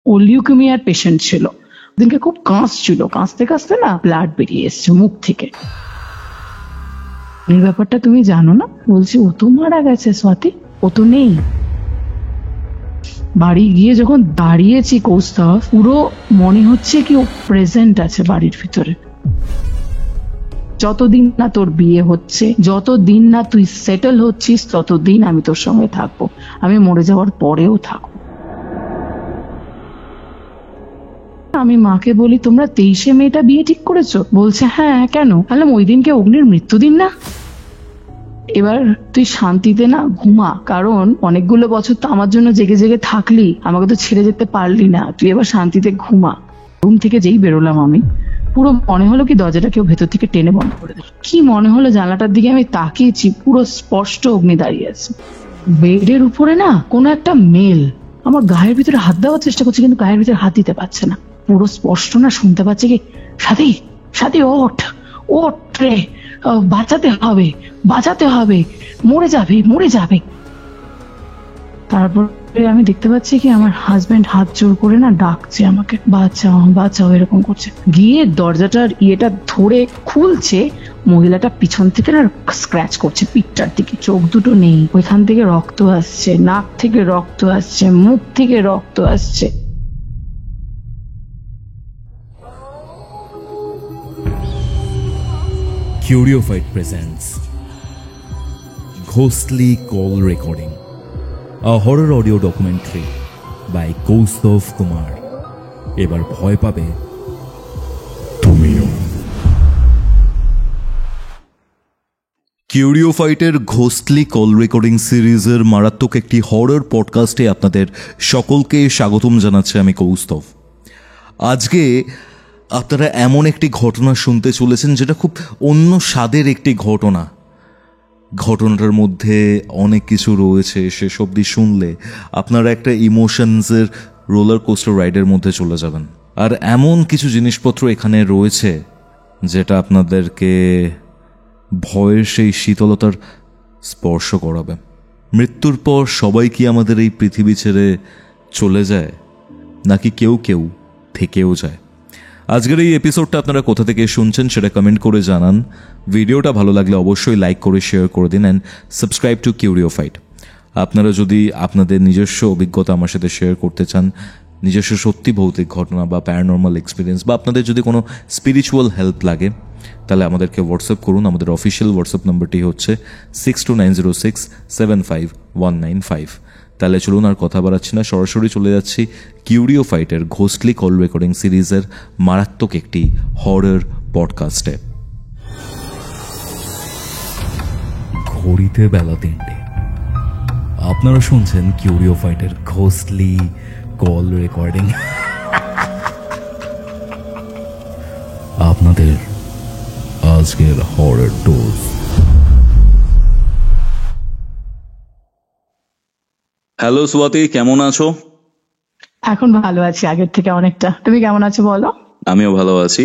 ও লিউকেমিয়ার patient ছিল। দিনকে খুব কাঁচছিল, কাঁচতে কাঁচতে না ব্লাড বেরিয়ে এসছে মুখ থেকে। এই ব্যাপারটা তুমি জানো না? বলছি ও তো মারা গেছে স্বাতি, ও তো নেই। বাড়ি গিয়ে যখন দাঁড়িয়েছি কৌস্তব, পুরো মনে হচ্ছে কি ও প্রেজেন্ট আছে বাড়ির ভিতরে। যতদিন না তোর বিয়ে হচ্ছে, যতদিন না তুই সেটেল হচ্ছিস, ততদিন আমি তোর সঙ্গে থাকবো, আমি মরে যাওয়ার পরেও থাকবো। আমি মাকে বলি, তোমরা 23শে মেটা বিয়ে ঠিক করেছো? বলছে হ্যাঁ, কেন? তাহলে ওই দিনকে অগ্নির মৃত্যুদিন না? এবার তুই শান্তিতে না ঘুমা, কারণ অনেকগুলো বছর তো আমার জন্য জেগে জেগে থাকলি, আমাকে তো ছেড়ে যেতে পারলি না, তুই এবার শান্তিতে ঘুমা। রুম থেকে যেই বেরোলাম আমি, পুরো মনে হলো কি দরজাটা কেউ ভেতর থেকে টেনে বন্ধ করে দিল। কি মনে হলো, জানলাটার দিকে আমি তাকিয়েছি, পুরো স্পষ্ট অগ্নি দাঁড়িয়ে আছে বেডের উপরে না। কোনো একটা মেল আমার গায়ের ভিতরে হাত দেওয়ার চেষ্টা করছে, কিন্তু গায়ের ভিতরে হাত দিতে পারছে না। পুরো স্পষ্ট না শুনতে পাচ্ছে কি, সাথী সাথী ওঠ ওঠ রে, বাঁচাতে হবে বাঁচাতে হবে, মরে যাবে মরে যাবে। তারপরে আমি দেখতে পাচ্ছি কি আমার হাজবেন্ড হাত জোর করে না ডাকছে আমাকে, বাঁচাও বাঁচাও এরকম করছে। গিয়ে দরজাটার ইয়েটা ধরে খুলছে, মহিলাটা পিছন থেকে না স্ক্র্যাচ করছে পিঠটার দিকে। চোখ দুটো নেই, ওইখান থেকে রক্ত আসছে, নাক থেকে রক্ত আসছে, মুখ থেকে রক্ত আসছে। Curiofite presents Ghostly Call Recording, a horror audio documentary by Kaustav Kumar. এবার ভয় পাবে তুমিও। কিউরিওফাইটের ঘোস্টলি কল রেকর্ডিং সিরিজের মারাত্মক একটি হরর পডকাস্টে আপনাদের সকলকে স্বাগতম জানাচ্ছি আমি কৌস্তভ। আজকে আপনারা এমন একটি ঘটনা শুনতে চলেছেন যেটা খুব অন্য স্বাদের একটি ঘটনা। ঘটনাটার মধ্যে অনেক কিছু রয়েছে, সেসব দিয়ে শুনলে আপনারা একটা ইমোশনসের রোলার কোস্টার রাইডের মধ্যে চলে যাবেন। আর এমন কিছু জিনিসপত্র এখানে রয়েছে যেটা আপনাদেরকে ভয়ের সেই শীতলতার স্পর্শ করাবে। মৃত্যুর পর সবাই কি আমাদের এই পৃথিবী ছেড়ে চলে যায়, নাকি কেউ কেউ থেকেও যায়? আজকের এই এপিসোডটা আপনারা কোথা থেকে শুনছেন সেটা কমেন্ট করে জানান। ভিডিওটা ভালো লাগলে অবশ্যই লাইক করে শেয়ার করে দিন অ্যান্ড সাবস্ক্রাইব টু কিউরিওফাইট। আপনারা যদি আপনাদের নিজস্ব অভিজ্ঞতা আমার সাথে শেয়ার করতে চান, নিজস্ব সত্যি ভৌতিক ঘটনা বা প্যারানর্মাল এক্সপিরিয়েন্স, বা আপনাদের যদি কোনো স্পিরিচুয়াল হেল্প লাগে, তাহলে আমাদেরকে হোয়াটসঅ্যাপ করুন। আমাদের অফিসিয়াল হোয়াটসঅ্যাপ নাম্বারটি হচ্ছে 6290675195। তাহলে চলুন আর কথা বাড়াচ্ছি না, সরাসরি চলে যাচ্ছি কিউরিওফাইটের ঘোস্টলি কল রেকর্ডিং সিরিজের মারাত্মক একটি হরর পডকাস্টে। ঘড়িতে বেলা 3টে, আপনারা শুনছেন কিউরিওফাইটের ঘোস্টলি কল রেকর্ডিং। আপনাদের আজকের হরর ডোজ। হ্যালো স্বাতি, কেমন আছো? এখন ভালো আছি আগের থেকে অনেকটা। তুমি কেমন আছো বলো? আমিও ভালো আছি।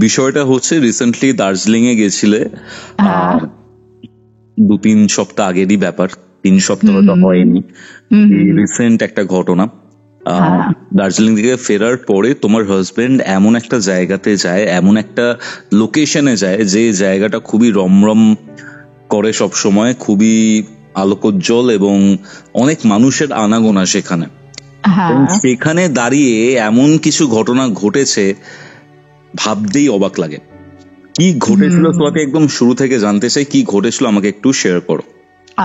বিষয়টা হচ্ছে, রিসেন্টলি দার্জিলিং এ গেছিলে, 2-3 সপ্তাহ আগেরই ব্যাপার, 3 সপ্তাহ তো হয়নি, রিসেন্ট একটা ঘটনা। দার্জিলিং থেকে ফেরার পরে তোমার হাজবেন্ড এমন একটা জায়গাতে যায়, এমন একটা লোকেশনে যায় যে জায়গাটা খুবই রমরম করে সব সময়, খুবই আলোকোজ্জ্বল এবং অনেক মানুষের আনাগোনা সেখানে। সেখানে দাঁড়িয়ে এমন কিছু ঘটনা ঘটেছে, ভাবতেই অবাক লাগে। কি ঘটেছিল তোমাকে একদম শুরু থেকে জানতে চাই, কি ঘটেছিল আমাকে একটু শেয়ার করো।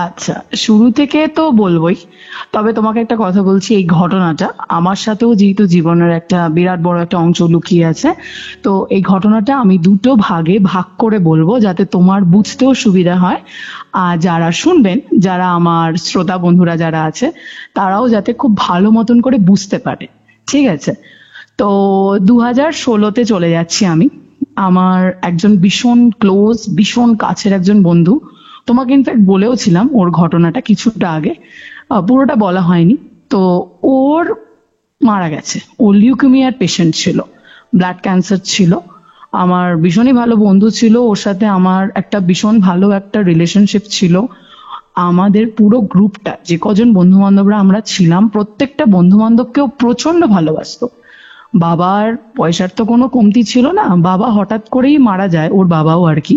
আচ্ছা, শুরু থেকে তো বলবোই, তবে তোমাকে একটা কথা বলছি, এই ঘটনাটা আমার সাথেও যেহেতু জীবনের একটা বিরাট বড় একটা অংশ লুকিয়ে আছে, তো এই ঘটনাটা আমি দুটো ভাগে ভাগ করে বলবো যাতে তোমার বুঝতেও সুবিধা হয়, আর যারা শুনবেন, যারা আমার শ্রোতা বন্ধুরা যারা আছে, তারাও যাতে খুব ভালো মতন করে বুঝতে পারে। ঠিক আছে? তো 2016-তে চলে যাচ্ছি আমি। আমার একজন ভীষণ ক্লোজ, ভীষণ কাছের একজন বন্ধু, তোমাকে ইনফ্যাক্ট বলেও ছিলাম ওর ঘটনাটা কিছুটা আগে, পুরোটা বলা হয়নি। তো ওর মারা গেছে, ও লিউকেমিয়ার পেশেন্ট ছিল, ব্লাড ক্যান্সার ছিল। আমার ভীষণই ভালো বন্ধু ছিল, ওর সাথে আমার একটা ভীষণ ভালো একটা রিলেশনশিপ ছিল। আমাদের পুরো গ্রুপটা, যে কজন বন্ধু বান্ধবরা আমরা ছিলাম, প্রত্যেকটা বন্ধু বান্ধবকেও প্রচন্ড ভালোবাসতো। বাবার পয়সার তো কোনো কমতি ছিল না। বাবা হঠাৎ করেই মারা যায়, ওর বাবাও আর কি।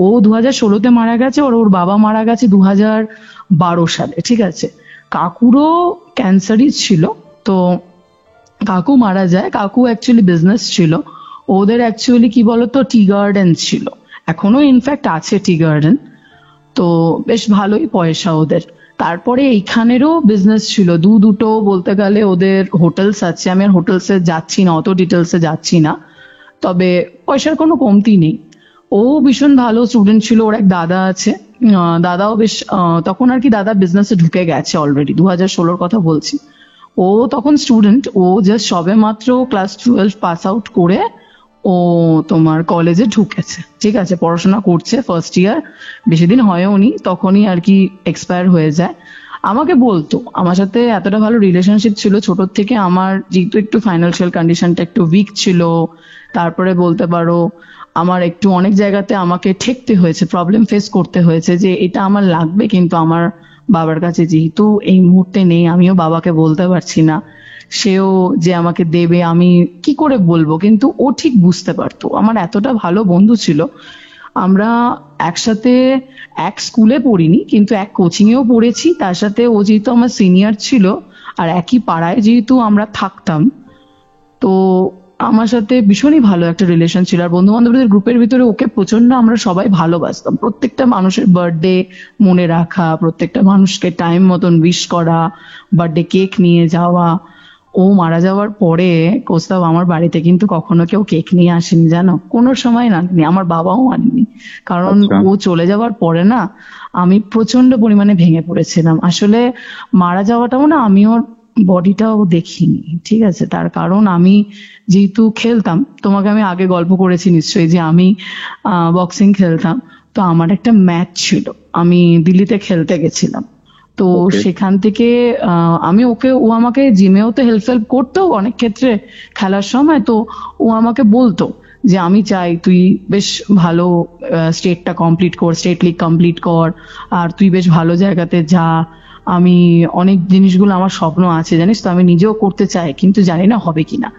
ও 2016-তে মারা গেছে, ওর বাবা মারা গেছে 2012 সালে, ঠিক আছে। কাকুরও ক্যান্সারই ছিল। তো কাকু মারা যায়। কাকু অ্যাকচুয়ালি বিজনেস ছিল ওদের, অ্যাকচুয়ালি কি বলতো, টি গার্ডেন ছিল, এখনো ইনফ্যাক্ট আছে টি গার্ডেন। তো বেশ ভালোই পয়সা ওদের। তারপরে এইখানেরও বিজনেস ছিল, দুটো বলতে গেলে ওদের হোটেলস আছে। আমি আর হোটেলসে যাচ্ছি না, অত ডিটেলসে যাচ্ছি না, তবে পয়সার কোনো কমতি নেই। ও ভীষণ ভালো স্টুডেন্ট ছিল। ওর এক দাদা আছে, দাদাও বেশ তখন আর কি দাদা বিজনেসে ঢুকে গেছে অলরেডি, 2016-র কথা বলছি। ও তখন স্টুডেন্ট, ও জাস্ট সবে মাত্র ক্লাস 12 পাস আউট করে ও তোমার কলেজে ঢুকেছে, ঠিক আছে, পড়াশোনা করছে, ফার্স্ট ইয়ার। বেশি দিন হয়ওনি, তখনই আর কি এক্সপায়ার হয়ে যায়। আমাকে বলতো, আমার সাথে এতটা ভালো রিলেশনশিপ ছিল ছোট থেকে। আমার যেহেতু একটু ফাইন্যান্সিয়াল কন্ডিশনটা একটু উইক ছিল, তারপরে বলতে পারো আমার একটু অনেক জায়গাতে আমাকে ঠেকতে হয়েছে, প্রবলেম ফেস করতে হয়েছে যে এটা আমার লাগবে, কিন্তু আমার বাবার কাছে যেহেতু এই মুহূর্তে নেই, আমিও বাবাকে বলতে পারছি না, সেও যে আমাকে দেবে আমি কি করে বলবো। কিন্তু ও ঠিক বুঝতে পারতো। আমার এতটা ভালো বন্ধু ছিল, আমরা একসাথে এক স্কুলে পড়িনি কিন্তু এক কোচিং এও পড়েছি। তার সাথে ও যেহেতু আমার সিনিয়র ছিল আর একই পাড়ায় যেহেতু আমরা থাকতাম, তো আমার সাথে ভীষণই ভালো একটা রিলেশন ছিল। আর বন্ধু বান্ধবদের গ্রুপের ভিতরে ওকে প্রচন্ড আমরা সবাই ভালোবাসতাম। প্রত্যেকটা মানুষের বার্থডে মনে রাখা, প্রত্যেকটা মানুষকে টাইম মতন উইশ করা, বার্থডে কেক নিয়ে যাওয়া। ও মারা যাওয়ার পরে কোস্তাব আমার বাড়িতে কিন্তু কখনো কেউ কেক নিয়ে আসেনি, জানো, কোনো সময় না, আমার বাবাও আনেনি। কারণ ও চলে যাওয়ার পরে না আমি প্রচন্ড পরিমাণে ভেঙে পড়েছিলাম। আসলে মারা যাওয়াটাও না আমি ওর বডিটাও দেখিনি, ঠিক আছে। তার কারণ আমি যেহেতু খেলতাম, তোমাকে আমি আগে গল্প করেছি নিশ্চয়ই যে আমি বক্সিং খেলতাম। তো আমার একটা ম্যাচ ছিল, আমি দিল্লিতে খেলতে গেছিলাম। তো সেখান থেকে আমি ও আমাকে জিমেও তো হেল্প করতো অনেক ক্ষেত্রে খেলার সময়। তো ও আমাকে বলতো যে আমি চাই তুই বেশ ভালো স্টেটটা কমপ্লিট কর, স্টেট লিগ কমপ্লিট কর, আর তুই বেশ ভালো জায়গাতে যা। আমি অনেক জিনিসগুলো আমার স্বপ্ন আছে জানিস তো, আমি নিজেও করতে চাই, কিন্তু জানি না হবে কিনা।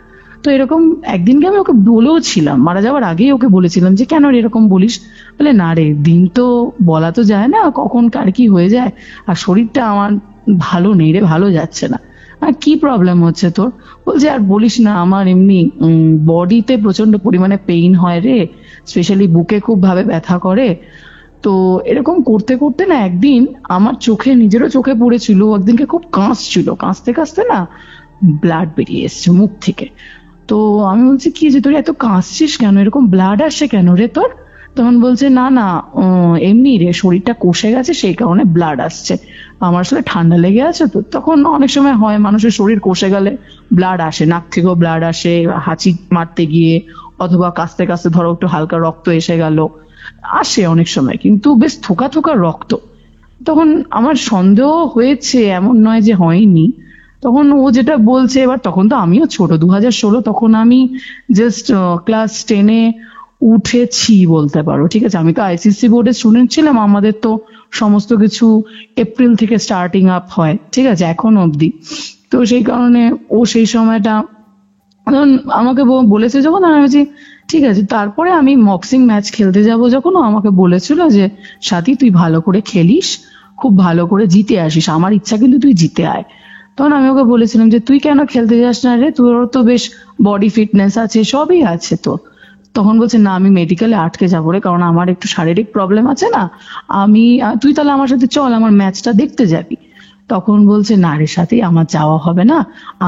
তো এরকম একদিনকে আমি ওকে বলেও ছিলাম, মারা যাওয়ার আগেই ওকে বলেছিলাম যে কেন এরকম বলিস। বলে না রে, দিন তো বলা তো যায় না, কখন কার কি হয়ে যায়, আর শরীরটা আমার ভালো নেই রে, ভালো যাচ্ছে না। আর কি প্রবলেম হচ্ছে তোর? বলছে আর বলিস না, আমার এমনি বডিতে প্রচন্ড পরিমাণে পেইন হয় রে, স্পেশালি বুকে খুব ভাবে ব্যথা করে। তো এরকম করতে করতে না একদিন আমার চোখে, নিজেরও চোখে পড়েছিল, একদিনকে খুব কাঁচছিল, কাঁচতে কাঁচতে না ব্লাড বেরিয়ে এসছে মুখ থেকে। তো আমি বলছি কি যে তোর এত কাঁচছিস কেন, এরকম ব্লাড আসছে কেন রে তোর? তখন বলছে না না এমনি রে, শরীরটা কষে গেছে সেই কারণে ব্লাড আসছে। আমার আসলে ঠান্ডা লেগে আছে। তো তখন অনেক সময় হয় মানুষের শরীর কষে গেলে ব্লাড আসে, নাক থেকেও ব্লাড আসে, হাঁচি মারতে গিয়ে অথবা কাঁচতে কাঁচতে ধরো একটু হালকা রক্ত এসে গেল, আসে অনেক সময়, কিন্তু বেশ থোকা থোকা রক্ত। তখন আমার সন্দেহ হয়েছে, এমন নয় যে হয়নি। তখন ও যেটা বলছে, এবার তখন তো আমিও ছোট, 2016, তখন আমি জাস্ট ক্লাস 10-এ উঠেছি বলতে পারো, ঠিক আছে। আমি তো আইসিএসসি বোর্ডের স্টুডেন্ট ছিলাম, আমাদের তো সমস্ত কিছু এপ্রিল থেকে স্টার্টিং আপ হয়, ঠিক আছে, এখন অবধি। তো সেই কারণে ও সেই সময়টা যখন আমাকে বলেছে, যখন আমি বলছি ঠিক আছে। তারপরে আমি বক্সিং ম্যাচ খেলতে যাব যখন, ও আমাকে বলেছিল যে সাথী তুই ভালো করে খেলিস, খুব ভালো করে জিতে আসিস, আমার ইচ্ছা কিন্তু তুই জিতে আয়। তখন আমি ওকে বলেছিলাম যে তুই কেন খেলতে যাস না রে, তোর তো বেশ বডি ফিটনেস আছে, সবই আছে তোর। তখন বলছে না আমি মেডিকেলে আটকে যাবো রে, কারণ আমার একটু শারীরিক প্রবলেম আছে না, তুই তাহলে আমার সাথে চল, আমার ম্যাচটা দেখতে যাবি। তখন বলছে না রে সাথে আমার যাওয়া হবে না,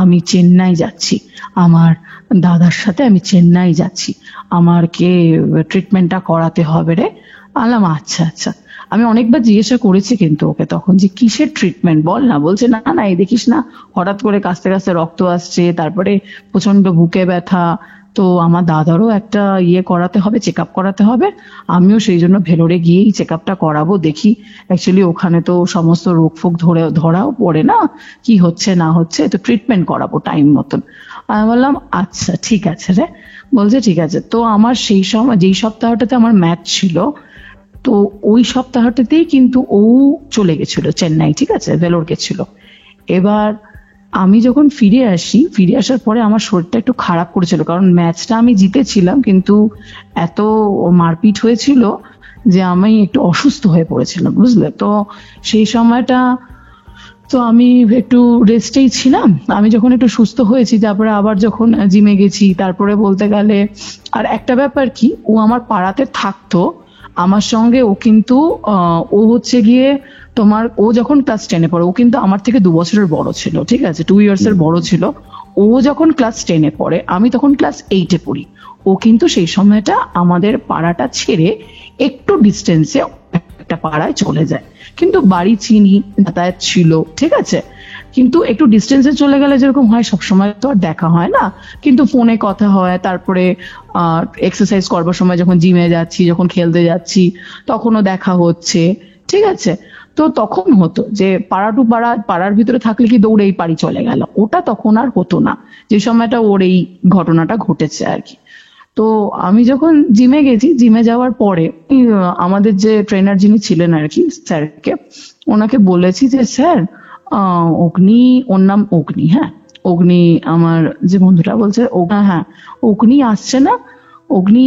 আমি চেন্নাই যাচ্ছি, আমার দাদার সাথে আমি চেন্নাই যাচ্ছি, আমার ট্রিটমেন্টটা করাতে হবে রে। আলাম আচ্ছা আচ্ছা। আমি অনেকবার জিজ্ঞাসা করেছি কিন্তু ওকে তখন যে কিসের ট্রিটমেন্ট বল না। বলছে না না এই দেখিস না হঠাৎ করে কাঁচতে কাঁচতে রক্ত আসছে, তারপরে প্রচন্ড বুকে ব্যথা, তো আমার দাদারও একটা করাতে হবে, চেক আপ করাতে হবে। আমিও সেই জন্য ভেলোরে গিয়েই চেক আপটা করাবো, দেখি অ্যাকচুয়ালি ওখানে তো সমস্ত রোগ ফোগ ধরাও পড়ে না, কি হচ্ছে না হচ্ছে, তো ট্রিটমেন্ট করাবো টাইম মতন। আমি বললাম আচ্ছা ঠিক আছে রে। বলছে ঠিক আছে। তো আমার সেই সময় যেই সপ্তাহটাতে আমার ম্যাচ ছিল, তো ওই সপ্তাহটাতেই কিন্তু ও চলে গেছিল চেন্নাই, ঠিক আছে, ভেলোর গেছিল। এবার আমি যখন ফিরে আসার পরে আমার শরীরটা একটু খারাপ করেছিল, কারণ ম্যাচটা আমি জিতেছিলাম কিন্তু এত মারপিট হয়েছিল যে আমি একটু অসুস্থ হয়ে পড়েছিলাম, বুঝলে। তো সেই সময়টা তো আমি একটু রেস্টেই ছিলাম। আমি যখন একটু সুস্থ হয়েছি, তারপরে আবার যখন জিমে গেছি, তারপরে বলতে গেলে আর একটা ব্যাপার কি, ও আমার পাড়াতে থাকতো আমার সঙ্গে। ও কিন্তু ও হচ্ছে গিয়ে তোমার, ও যখন ক্লাস 10-এ পড়ে, ও কিন্তু আমার থেকে 2 বছরের বড় ছিল, ঠিক আছে, 2 ইয়ার্স এর বড় ছিল। ও যখন ক্লাস 10-এ পড়ে, আমি তখন ক্লাস 8-এ পড়ি। ও কিন্তু সেই সময়টা আমাদের পাড়াটা ছেড়ে একটু ডিস্টেন্সে একটা পাড়ায় চলে যায়, কিন্তু বাড়ি চিনি, যাতায়াত ছিল, ঠিক আছে। কিন্তু একটু ডিস্টেন্সে চলে গেলে যেরকম হয়, সবসময় তো আর দেখা হয় না, কিন্তু ফোনে কথা হয়। তারপরে এক্সারসাইজ করবার সময় যখন জিমে যাচ্ছি, যখন খেলতে যাচ্ছি, তখনও দেখা হচ্ছে, ঠিক আছে। তো তখন হতো যে পাড়া টু পাড়া, পাড়ার ভিতরে থাকলে কি দৌড়েই বাড়ি চলে গেল, ওটা তখন আর হতো না, যে সময়টা ওর এই ঘটনাটা ঘটেছে আর কি। তো আমি যখন জিমে গেছি, জিমে যাওয়ার পরে আমাদের যে ট্রেনার যিনি ছিলেন আর কি, স্যারকে, ওনাকে বলেছি যে স্যার, অগ্নি, ওর নাম অগ্নি, হ্যাঁ অগ্নি, আমার যে বন্ধুটা বলছে হ্যাঁ অগ্নি আসছে না, অগ্নি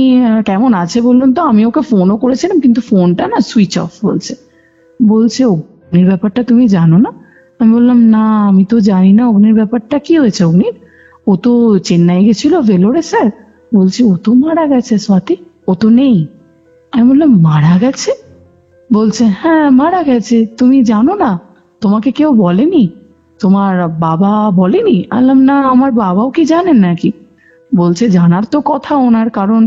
কেমন আছে বলুন তো। আমি ওকে ফোনও করেছিলাম কিন্তু ফোনটা না সুইচ অফ বলছে অগ্নির ব্যাপারটা তুমি জানো না? আমি বললাম না, আমি তো জানি না অগ্নির ব্যাপারটা। কি হয়েছে অগ্নির? ও তো চেন্নাই গেছিল ভেলোরে স্যার। বলছে ও তো মারা গেছে স্বাতি, ও তো নেই। আমি বললাম মারা গেছে? বলছে হ্যাঁ মারা গেছে, তুমি জানো না? তোমাকে কেউ বলেনি? তোমার বাবা বলেনি? বললাম না, আমার বাবাও কি জানেন নাকি? বলছে জানার তো কথা ওনার, কারণ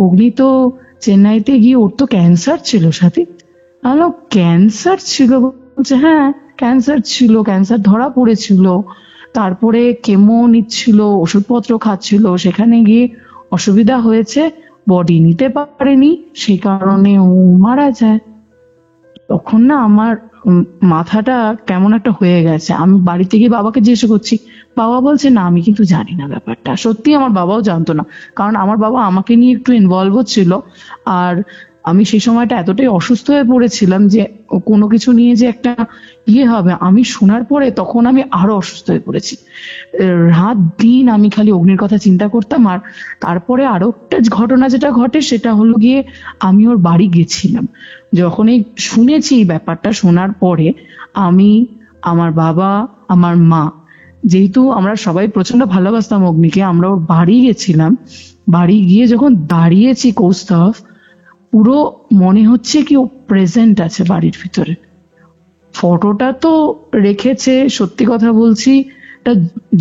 অগ্নি তো চেন্নাইতে গিয়ে, ওর তো ক্যান্সার ছিল সাথী। আলো ক্যান্সার ছিল? বলছে হ্যাঁ ক্যান্সার ছিল, ক্যান্সার ধরা পড়েছিল, তারপরে কেমো নিচ্ছিল, ওষুধপত্র খাচ্ছিল, সেখানে গিয়ে অসুবিধা হয়েছে, বডি নিতে পারেনি, সেই কারণে ও মারা যায়। তখন না আমার মাথাটা কেমন একটা হয়ে গেছে। আমি বাড়িতে গিয়ে বাবাকে জিজ্ঞেস করছি, বাবা বলছে না আমি কিন্তু জানি না ব্যাপারটা। সত্যি আমার বাবাও জানতো না, কারণ আমার বাবা আমাকে নিয়ে একটু ইনভলভ ছিল। আর আমি সেই সময়টা এতটাই অসুস্থ হয়ে পড়েছিলাম যে কোনো কিছু নিয়ে যে একটা হবে, আমি শোনার পরে তখন আমি আরো অসুস্থ হয়ে পড়েছি। রাত দিন আমি খালি অগ্নির কথা চিন্তা করতাম। আর তারপরে আরো একটা ঘটনা যেটা ঘটে, সেটা হলো গিয়ে আমি ওর বাড়ি গেছিলাম। যখন এই শুনেছি এই ব্যাপারটা, শোনার পরে আমি, আমার বাবা, আমার মা, যেহেতু আমরা সবাই প্রচন্ড ভালোবাসতাম অগ্নিকে, আমরা ওর বাড়ি গেছিলাম। বাড়ি গিয়ে যখন দাঁড়িয়েছি কৌস্তভ, পুরো মনে হচ্ছে কি ও প্রেজেন্ট আছে বাড়ির ভিতরে। ফটোটা তো রেখেছে, সত্যি কথা বলছি, একটা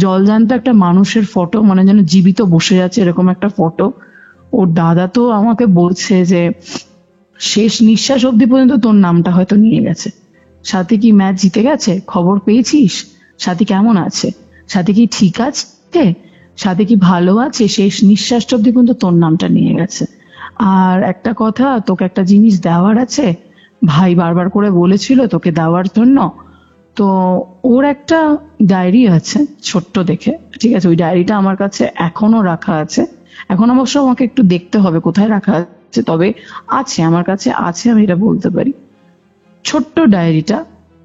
জলজান্ত একটা মানুষের ফটো, মানে যেন জীবিত বসে আছে এরকম একটা ফটো। ওর দাদা তো আমাকে বলছে যে শেষ নিঃশ্বাস অব্দি পর্যন্ত তোর নামটা হয়তো নিয়ে গেছে। সাথী কি ম্যাচ জিতে গেছে? খবর পেয়েছিস? সাথী কেমন আছে? সাথী কি ঠিক আছে? সাথী কি ভালো আছে? শেষ নিঃশ্বাস অব্দি পর্যন্ত তোর নামটা নিয়ে গেছে। আর একটা কথা, তোকে একটা জিনিস দেওয়ার আছে, ভাই বারবার করে বলেছিল তোকে দেওয়ার জন্য। তো ওর একটা ডায়েরি আছে ছোট্ট দেখে, ঠিক আছে, ওই ডায়েরিটা আমার কাছে এখনো রাখা আছে। এখন অবশ্য আমাকে একটু দেখতে হবে কোথায় রাখা আছে, তবে আছে আমার কাছে, আছে, আমি এটা বলতে পারি। ছোট্ট ডায়েরিটা,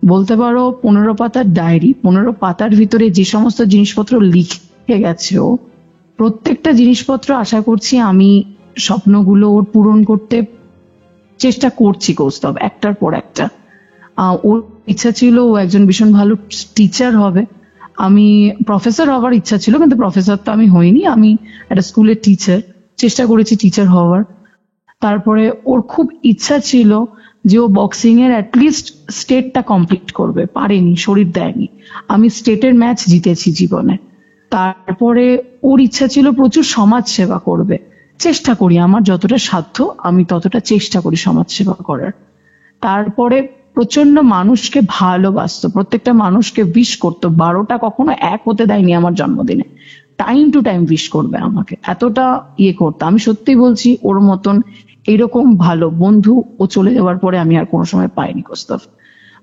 বলতে পারো 15 পাতার ডায়েরি। 15 পাতার ভিতরে যে সমস্ত জিনিসপত্র লিখে গেছে ও, প্রত্যেকটা জিনিসপত্র আশা করছি আমি স্বপ্নগুলো ওর পূরণ করতে চেষ্টা করছি কৌস্তব, একটার পর একটা। ওর ইচ্ছা ছিল ও একজন ভীষণ ভালো টিচার হবে। আমি প্রফেসর হওয়ার ইচ্ছা ছিল, কিন্তু প্রফেসর তো আমি হইনি, আমি একটা স্কুলের টিচার, চেষ্টা করেছি টিচার হওয়ার। তারপরে ওর খুব ইচ্ছা ছিল যে ও বক্সিং এর অ্যাটলিস্ট স্টেটটা কমপ্লিট করবে, পারেনি, শরীর দেয়নি। আমি স্টেটের ম্যাচ জিতেছি জীবনে। তারপরে ওর ইচ্ছা ছিল প্রচুর সমাজ সেবা করবে। চেষ্টা করি, আমার যতটা সাধ্য আমি ততটা চেষ্টা করি সমাজ সেবা করার। তারপরে প্রচন্ড মানুষকে ভালোবাসতো, প্রত্যেকটা মানুষকে উইশ করতো, 12টা কখনো এক হতে দেয়নি আমার জন্মদিনে, টাইম টু টাইম উইশ করবে আমাকে, এতটা করতো। আমি সত্যি বলছি, ওর মতন এরকম ভালো বন্ধু ও চলে যাওয়ার পরে আমি আর কোনো সময় পাইনি কৌস্তভ।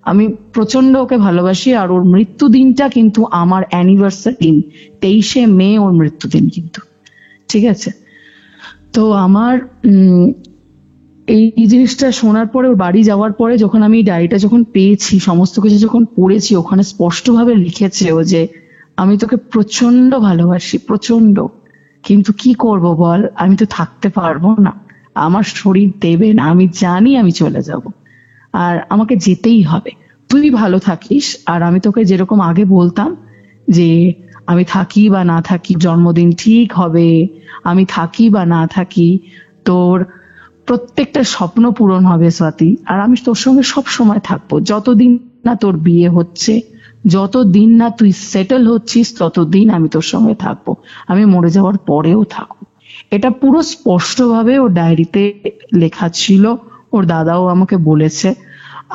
আমি প্রচন্ড ওকে ভালোবাসি। আর ওর মৃত্যু দিনটা কিন্তু আমার অ্যানিভার্সারি দিন, 23শে মে ওর মৃত্যুদিন কিন্তু, ঠিক আছে। তো আমার এই জিনিসটা শোনার পরে, ওর বাড়ি যাওয়ার পরে যখন আমি ডায়েরিটা যখন পেয়েছি, সমস্ত কিছু যখন পড়েছি, ওখানে স্পষ্টভাবে লিখেছে ও যে আমি তোকে প্রচন্ড ভালোবাসি, প্রচন্ড, কিন্তু কি করব বল, আমি তো থাকতে পারবো না, আমার শরীর দেবে না, আমি জানি আমি চলে যাব, আর আমাকে যেতেই হবে, তুই ভালো থাকিস। আর আমি তোকে যেরকম আগে বলতাম যে আমি থাকি বা না থাকি জন্মদিন ঠিক হবে, আমি থাকি বা না থাকি তোর প্রত্যেকটা স্বপ্ন পূরণ হবে স্বাতি, আর আমি তোর সঙ্গে সব সময় থাকবো, যতদিন না তোর বিয়ে হচ্ছে, যতদিন না তুই সেটেল হচ্ছিস, ততদিন আমি তোর সঙ্গে থাকবো, আমি মরে যাওয়ার পরেও থাকবো। এটা পুরো স্পষ্টভাবে ওর ডায়েরিতে লেখা ছিল, ওর দাদাও আমাকে বলেছে।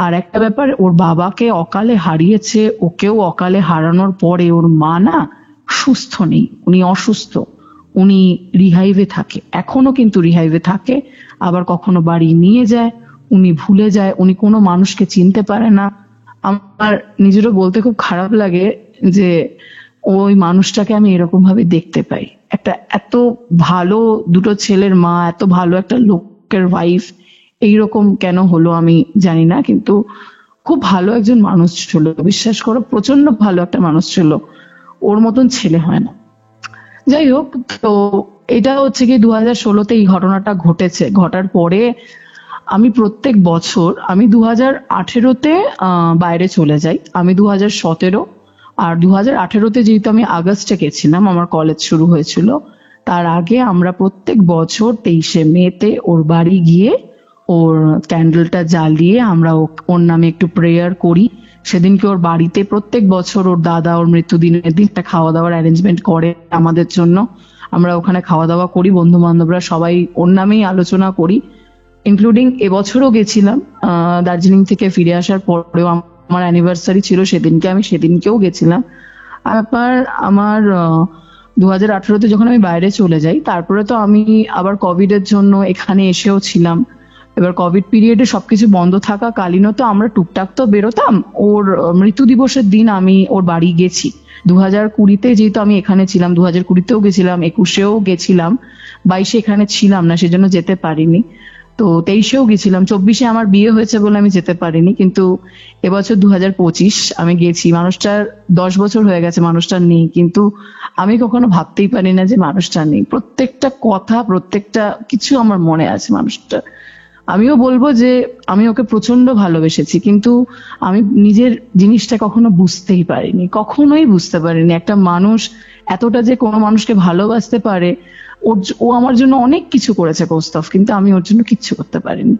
আর একটা ব্যাপার, ওর বাবাকে অকালে হারিয়েছে, ওকেও অকালে হারানোর পরে ওর মা না সুস্থ নেই, উনি অসুস্থ, উনি রিহাইভে থাকে, এখনো কিন্তু রিহাইভে থাকে, আবার কখনো বাড়ি নিয়ে যায়, উনি ভুলে যায়, উনি কোনো মানুষকে চিনতে পারে না। আমার নিজেরও বলতে খুব খারাপ লাগে যে ওই মানুষটাকে আমি এরকম ভাবে দেখতে পাই, একটা এত ভালো দুটো ছেলের মা, এত ভালো একটা লোকের ওয়াইফ, এইরকম কেন হলো আমি জানি না, কিন্তু খুব ভালো একজন মানুষ ছিল, বিশ্বাস করো, প্রচন্ড ভালো একটা মানুষ ছিল, ওর মতন ছেলে হয় না। যাই হোক, তো এটা হচ্ছে কি 2016-তে এই ঘটনাটা ঘটেছে, ঘটার পরে আমি প্রত্যেক বছর, আমি 2018-তে বাইরে চলে যাই, আমি 2017 আর 2018-তে যেহেতু আমি আগস্টে গেছিলাম, আমার কলেজ শুরু হয়েছিল, তার আগে আমরা প্রত্যেক বছর 23শে মেতে ওর বাড়ি গিয়ে ওর ক্যান্ডেলটা জ্বালিয়ে আমরা ওর নামে একটু প্রেয়ার করি। সেদিনকে ওর বাড়িতে প্রত্যেক বছর ওর দাদা ওর মৃত্যুদিনের দিন একটা খাওয়া দাওয়ার অ্যারেঞ্জমেন্ট করে আমাদের জন্য, আমরা ওখানে খাওয়া দাওয়া করি, বন্ধু বান্ধবরা সবাই ওর নামেই আলোচনা করি, ইনক্লুডিং এবছরও গেছিলাম, দার্জিলিং থেকে ফিরে আসার পরেও আমার অ্যানিভার্সারি ছিল সেদিনকে, আমি সেদিনকেও গেছিলাম। আবার আমার 2018-তে যখন আমি বাইরে চলে যাই, তারপরে তো আমি আবার কোভিডের জন্য এখানে এসেও ছিলাম। এবার কোভিড পিরিয়ডে সবকিছু বন্ধ থাকা কালীনও তো আমরা টুকটাক তো বেরোতাম। ওর মৃত্যু দিবসের দিন আমি ওর বাড়ি গেছি 2020-তে, যেহেতু আমি এখানে ছিলাম, 2020-তেও গেছিলাম, 21-এও গেছিলাম, 22-এ এখানে ছিলাম না সেজন্য যেতে পারিনি, তো 23-এও গেছিলাম, 24-এ আমার বিয়ে হয়েছে বলে আমি যেতে পারিনি, কিন্তু এবছর 2025 আমি গেছি। মানুষটার 10 বছর হয়ে গেছে, মানুষটা নেই, কিন্তু আমি কখনো ভাবতেই পারি না যে মানুষটা নেই, প্রত্যেকটা কথা, প্রত্যেকটা কিছু আমার মনে আছে মানুষটা। আমিও বলবো যে আমি ওকে প্রচন্ড ভালোবেসেছি, কিন্তু আমি নিজের জিনিসটা কখনো বুঝতেই পারিনি, কখনোই বুঝতে পারিনি একটা মানুষ এতটা যে কোনো মানুষকে ভালোবাসতে পারে। ও আমার জন্য অনেক কিছু করেছে কৌস্তভ, কিন্তু আমি ওর জন্য কিচ্ছু করতে পারিনি,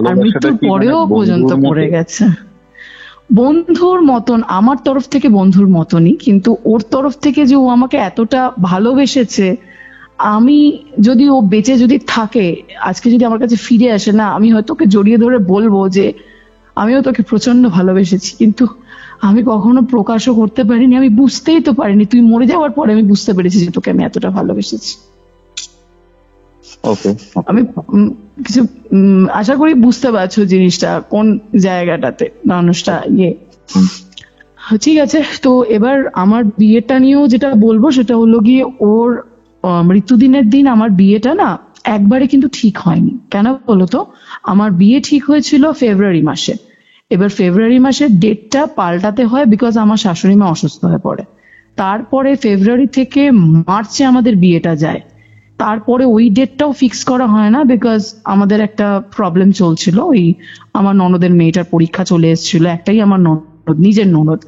আর মৃত্যুর পরেও পর্যন্ত পড়ে গেছে। বন্ধুর মতন, আমার তরফ থেকে বন্ধুর মতনই, কিন্তু ওর তরফ থেকে যে ও আমাকে এতটা ভালোবেসেছে, আমি যদি ও বেঁচে যদি থাকে, আজকে যদি আমার কাছে ফিরে আসে না, আমি হয়তো ওকে জড়িয়ে ধরে বলবো যে আমিও তোকে প্রচন্ড ভালোবেসেছি, কিন্তু আমি কখনো প্রকাশও করতে পারিনি, আমি বুঝতেই তো পারিনি, তুই মরে যাওয়ার পরে আমি বুঝতে পেরেছি যে তোকে আমি এতটা ভালোবেসেছি। আমি কিছু আশা করি বুঝতে পারছো জিনিসটা কোন জায়গাটাতে মানুষটা ঠিক আছে। তো এবার আমার বিয়েটা নিয়েও যেটা বলবো সেটা হলো গিয়ে, ওর মৃত্যুদিনের দিন আমার বিয়েটা না একবারে কিন্তু ঠিক হয়নি। কেন বলতো, আমার বিয়ে ঠিক হয়েছিল ফেব্রুয়ারি মাসে, এবার ফেব্রুয়ারি মাসের ডেটটা পাল্টাতে হয় বিকজ আমার শাশুড়ি মা অসুস্থ হয়ে পড়ে, তারপরে ফেব্রুয়ারি থেকে মার্চে আমাদের বিয়েটা যায়, তারপরে ওই ডেটটাও ফিক্স করা হয় না বিকজ আমাদের একটা প্রবলেম চলছিল, ওই আমার ননদের মেয়েটার পরীক্ষা চলে এসেছিল, একটাই আমার ননদ, নিজের ননদ,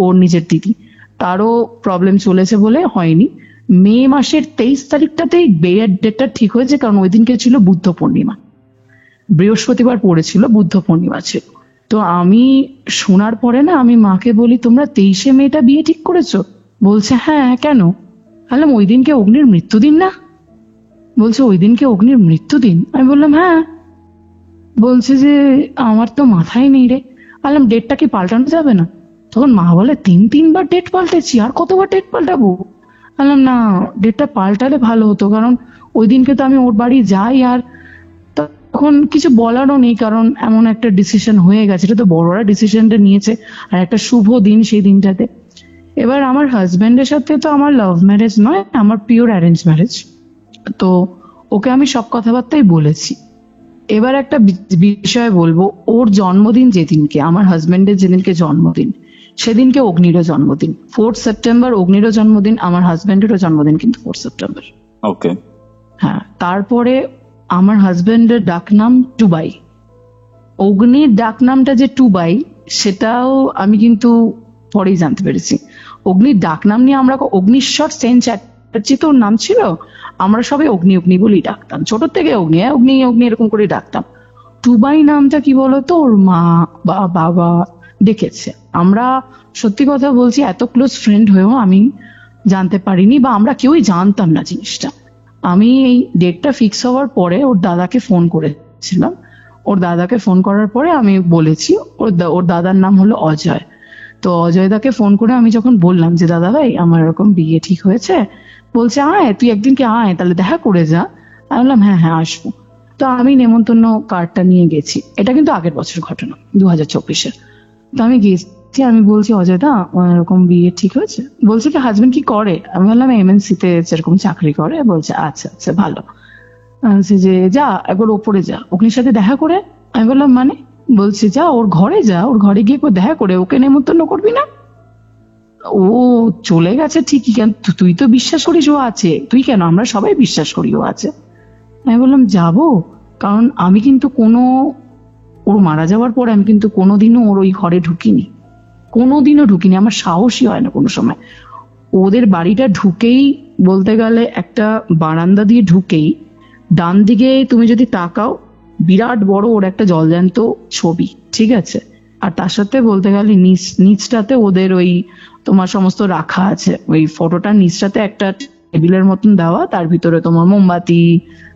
ওর নিজের দিদি, তারও প্রবলেম চলেছে বলে হয়নি। মে মাসের 23 তারিখটাতেই বিয়ের ডেটটা ঠিক হয়েছে, কারণ ওই দিনকে ছিল বুদ্ধ পূর্ণিমা, বৃহস্পতিবার পড়েছিল, বুদ্ধ পূর্ণিমা ছিল। তো আমি শোনার পরে না আমি মাকে বলি, তোমরা 23শে মেটা বিয়ে ঠিক করেছো? বলছে হ্যাঁ, কেন? বললাম ওই দিনকে অগ্নির মৃত্যুদিন না? বলছে ওই দিনকে অগ্নির মৃত্যুদিন? আমি বললাম হ্যাঁ। বলছে যে আমার তো মাথায় নেই রে। বললাম ডেটটা কি পাল্টানো যাবে না? তখন মা বলে 3-3বার ডেট পাল্টেছি, আর কতবার ডেট পাল্টাবো? বললাম না, ডেটটা পাল্টালে ভালো হতো, কারণ ওই দিনকে তো আমি ওর বাড়ি যাই, আর তখন কিছু বলারও নেই, কারণ এমন একটা ডিসিশন হয়ে গেছে, এটা তো বড়রা ডিসিশনটা নিয়েছে, আর একটা শুভ দিন সেই দিনটাতে। এবার আমার হাজবেন্ডের সাথে তো আমার লাভ ম্যারেজ নয়, আমার পিওর অ্যারেঞ্জ ম্যারেজ, তো ওকে আমি সব কথাবার্তাই বলেছি। এবার একটা বিষয় বলবো, ওর জন্মদিন যেদিনকে, আমার হাজবেন্ডের যেদিনকে জন্মদিন, সেদিনকে অগ্নিরও জন্মদিন। 4 সেপ্টেম্বর অগ্নিরও জন্মদিন, আমার হাজবেন্ডেরও জন্মদিন কিন্তু 4 সেপ্টেম্বর। ওকে। হ্যাঁ, তারপরে আমার হাজবেন্ডের ডাকনাম টুবাই। অগ্নির ডাকনামটা যে টুবাই সেটাও আমি কিন্তু পরেই জানতে পেরেছি। অগ্নির ডাকনাম নিয়ে আমরা, অগ্নিশ্বর সেন চ্যাটার্জি তো ওর নাম ছিল, আমরা সবাই অগ্নি অগ্নি বলেই ডাকতাম, ছোট থেকে অগ্নি অগ্নি অগ্নি এরকম করে ডাকতাম। টুবাই নামটা কি বলতো ওর মা বা বাবা ডেকেছে। আমরা সত্যি কথা বলছি, এত ক্লোজ ফ্রেন্ড হয়েও আমি জানতে পারিনি, বা আমরা কেউই জানতাম না জিনিসটা। আমি এই ডেটটা ফিক্স হওয়ার পরে ওর দাদাকে ফোন করেছিলাম। ওর দাদাকে ফোন করার পরে আমি বলেছি, ওর দাদার নাম হলো অজয়। তো অজয় দাকে ফোন করে আমি যখন বললাম যে দাদা ভাই আমার এরকম বিয়ে ঠিক হয়েছে, বলছে আয় তুই একদিনকে আয়, তাহলে দেখা করে যা। আমি বললাম হ্যাঁ হ্যাঁ আসবো। তো আমি নেমন্তন্ন কার্ডটা নিয়ে গেছি। এটা কিন্তু আগের বছর ঘটনা, 2024-এর। তো আমি গেছি, আমি বলছি অজয় দা এরকম বিয়ে ঠিক হয়েছে। বলছে কি হাজবেন্ড কি করে? আমি বললাম MNC তে যেরকম চাকরি করে। বলছে আচ্ছা আচ্ছা ভালো। বলছে যে যা একবার ওপরে যা, অগ্নির সাথে দেখা করে। আমি বললাম মানে? বলছে যা ওর ঘরে যা, ওর ঘরে গিয়ে দেখা করে, ওকে নেমন্তন্ন করবি না? ও চলে গেছে ঠিকই, কেন তুই তো বিশ্বাস করিস ও আছে, তুই কেন? আমরা সবাই বিশ্বাস করি ও আছে। আমি বললাম যাবো, কারণ আমি কিন্তু ওর মারা যাওয়ার পরে আমি কিন্তু কোনোদিনও ওর ওই ঘরে ঢুকিনি, কোনোদিনও ঢুকিনি, আমার সাহসই হয় না কোনো সময়। ওদের বাড়িটা ঢুকেই বলতে গেলে একটা বারান্দা দিয়ে ঢুকেই ডান দিকে তুমি যদি তাকাও, বিরাট বড় ওর একটা জলজ্যান্ত ছবি, ঠিক আছে? আর তার সাথে বলতে গেলে নিচটাতে ওদের ওই তোমার সমস্ত রাখা আছে, ওই ফটোটার নিচটাতে একটা টেবিলের মতন দেওয়া, তার ভিতরে তোমার মোমবাতি,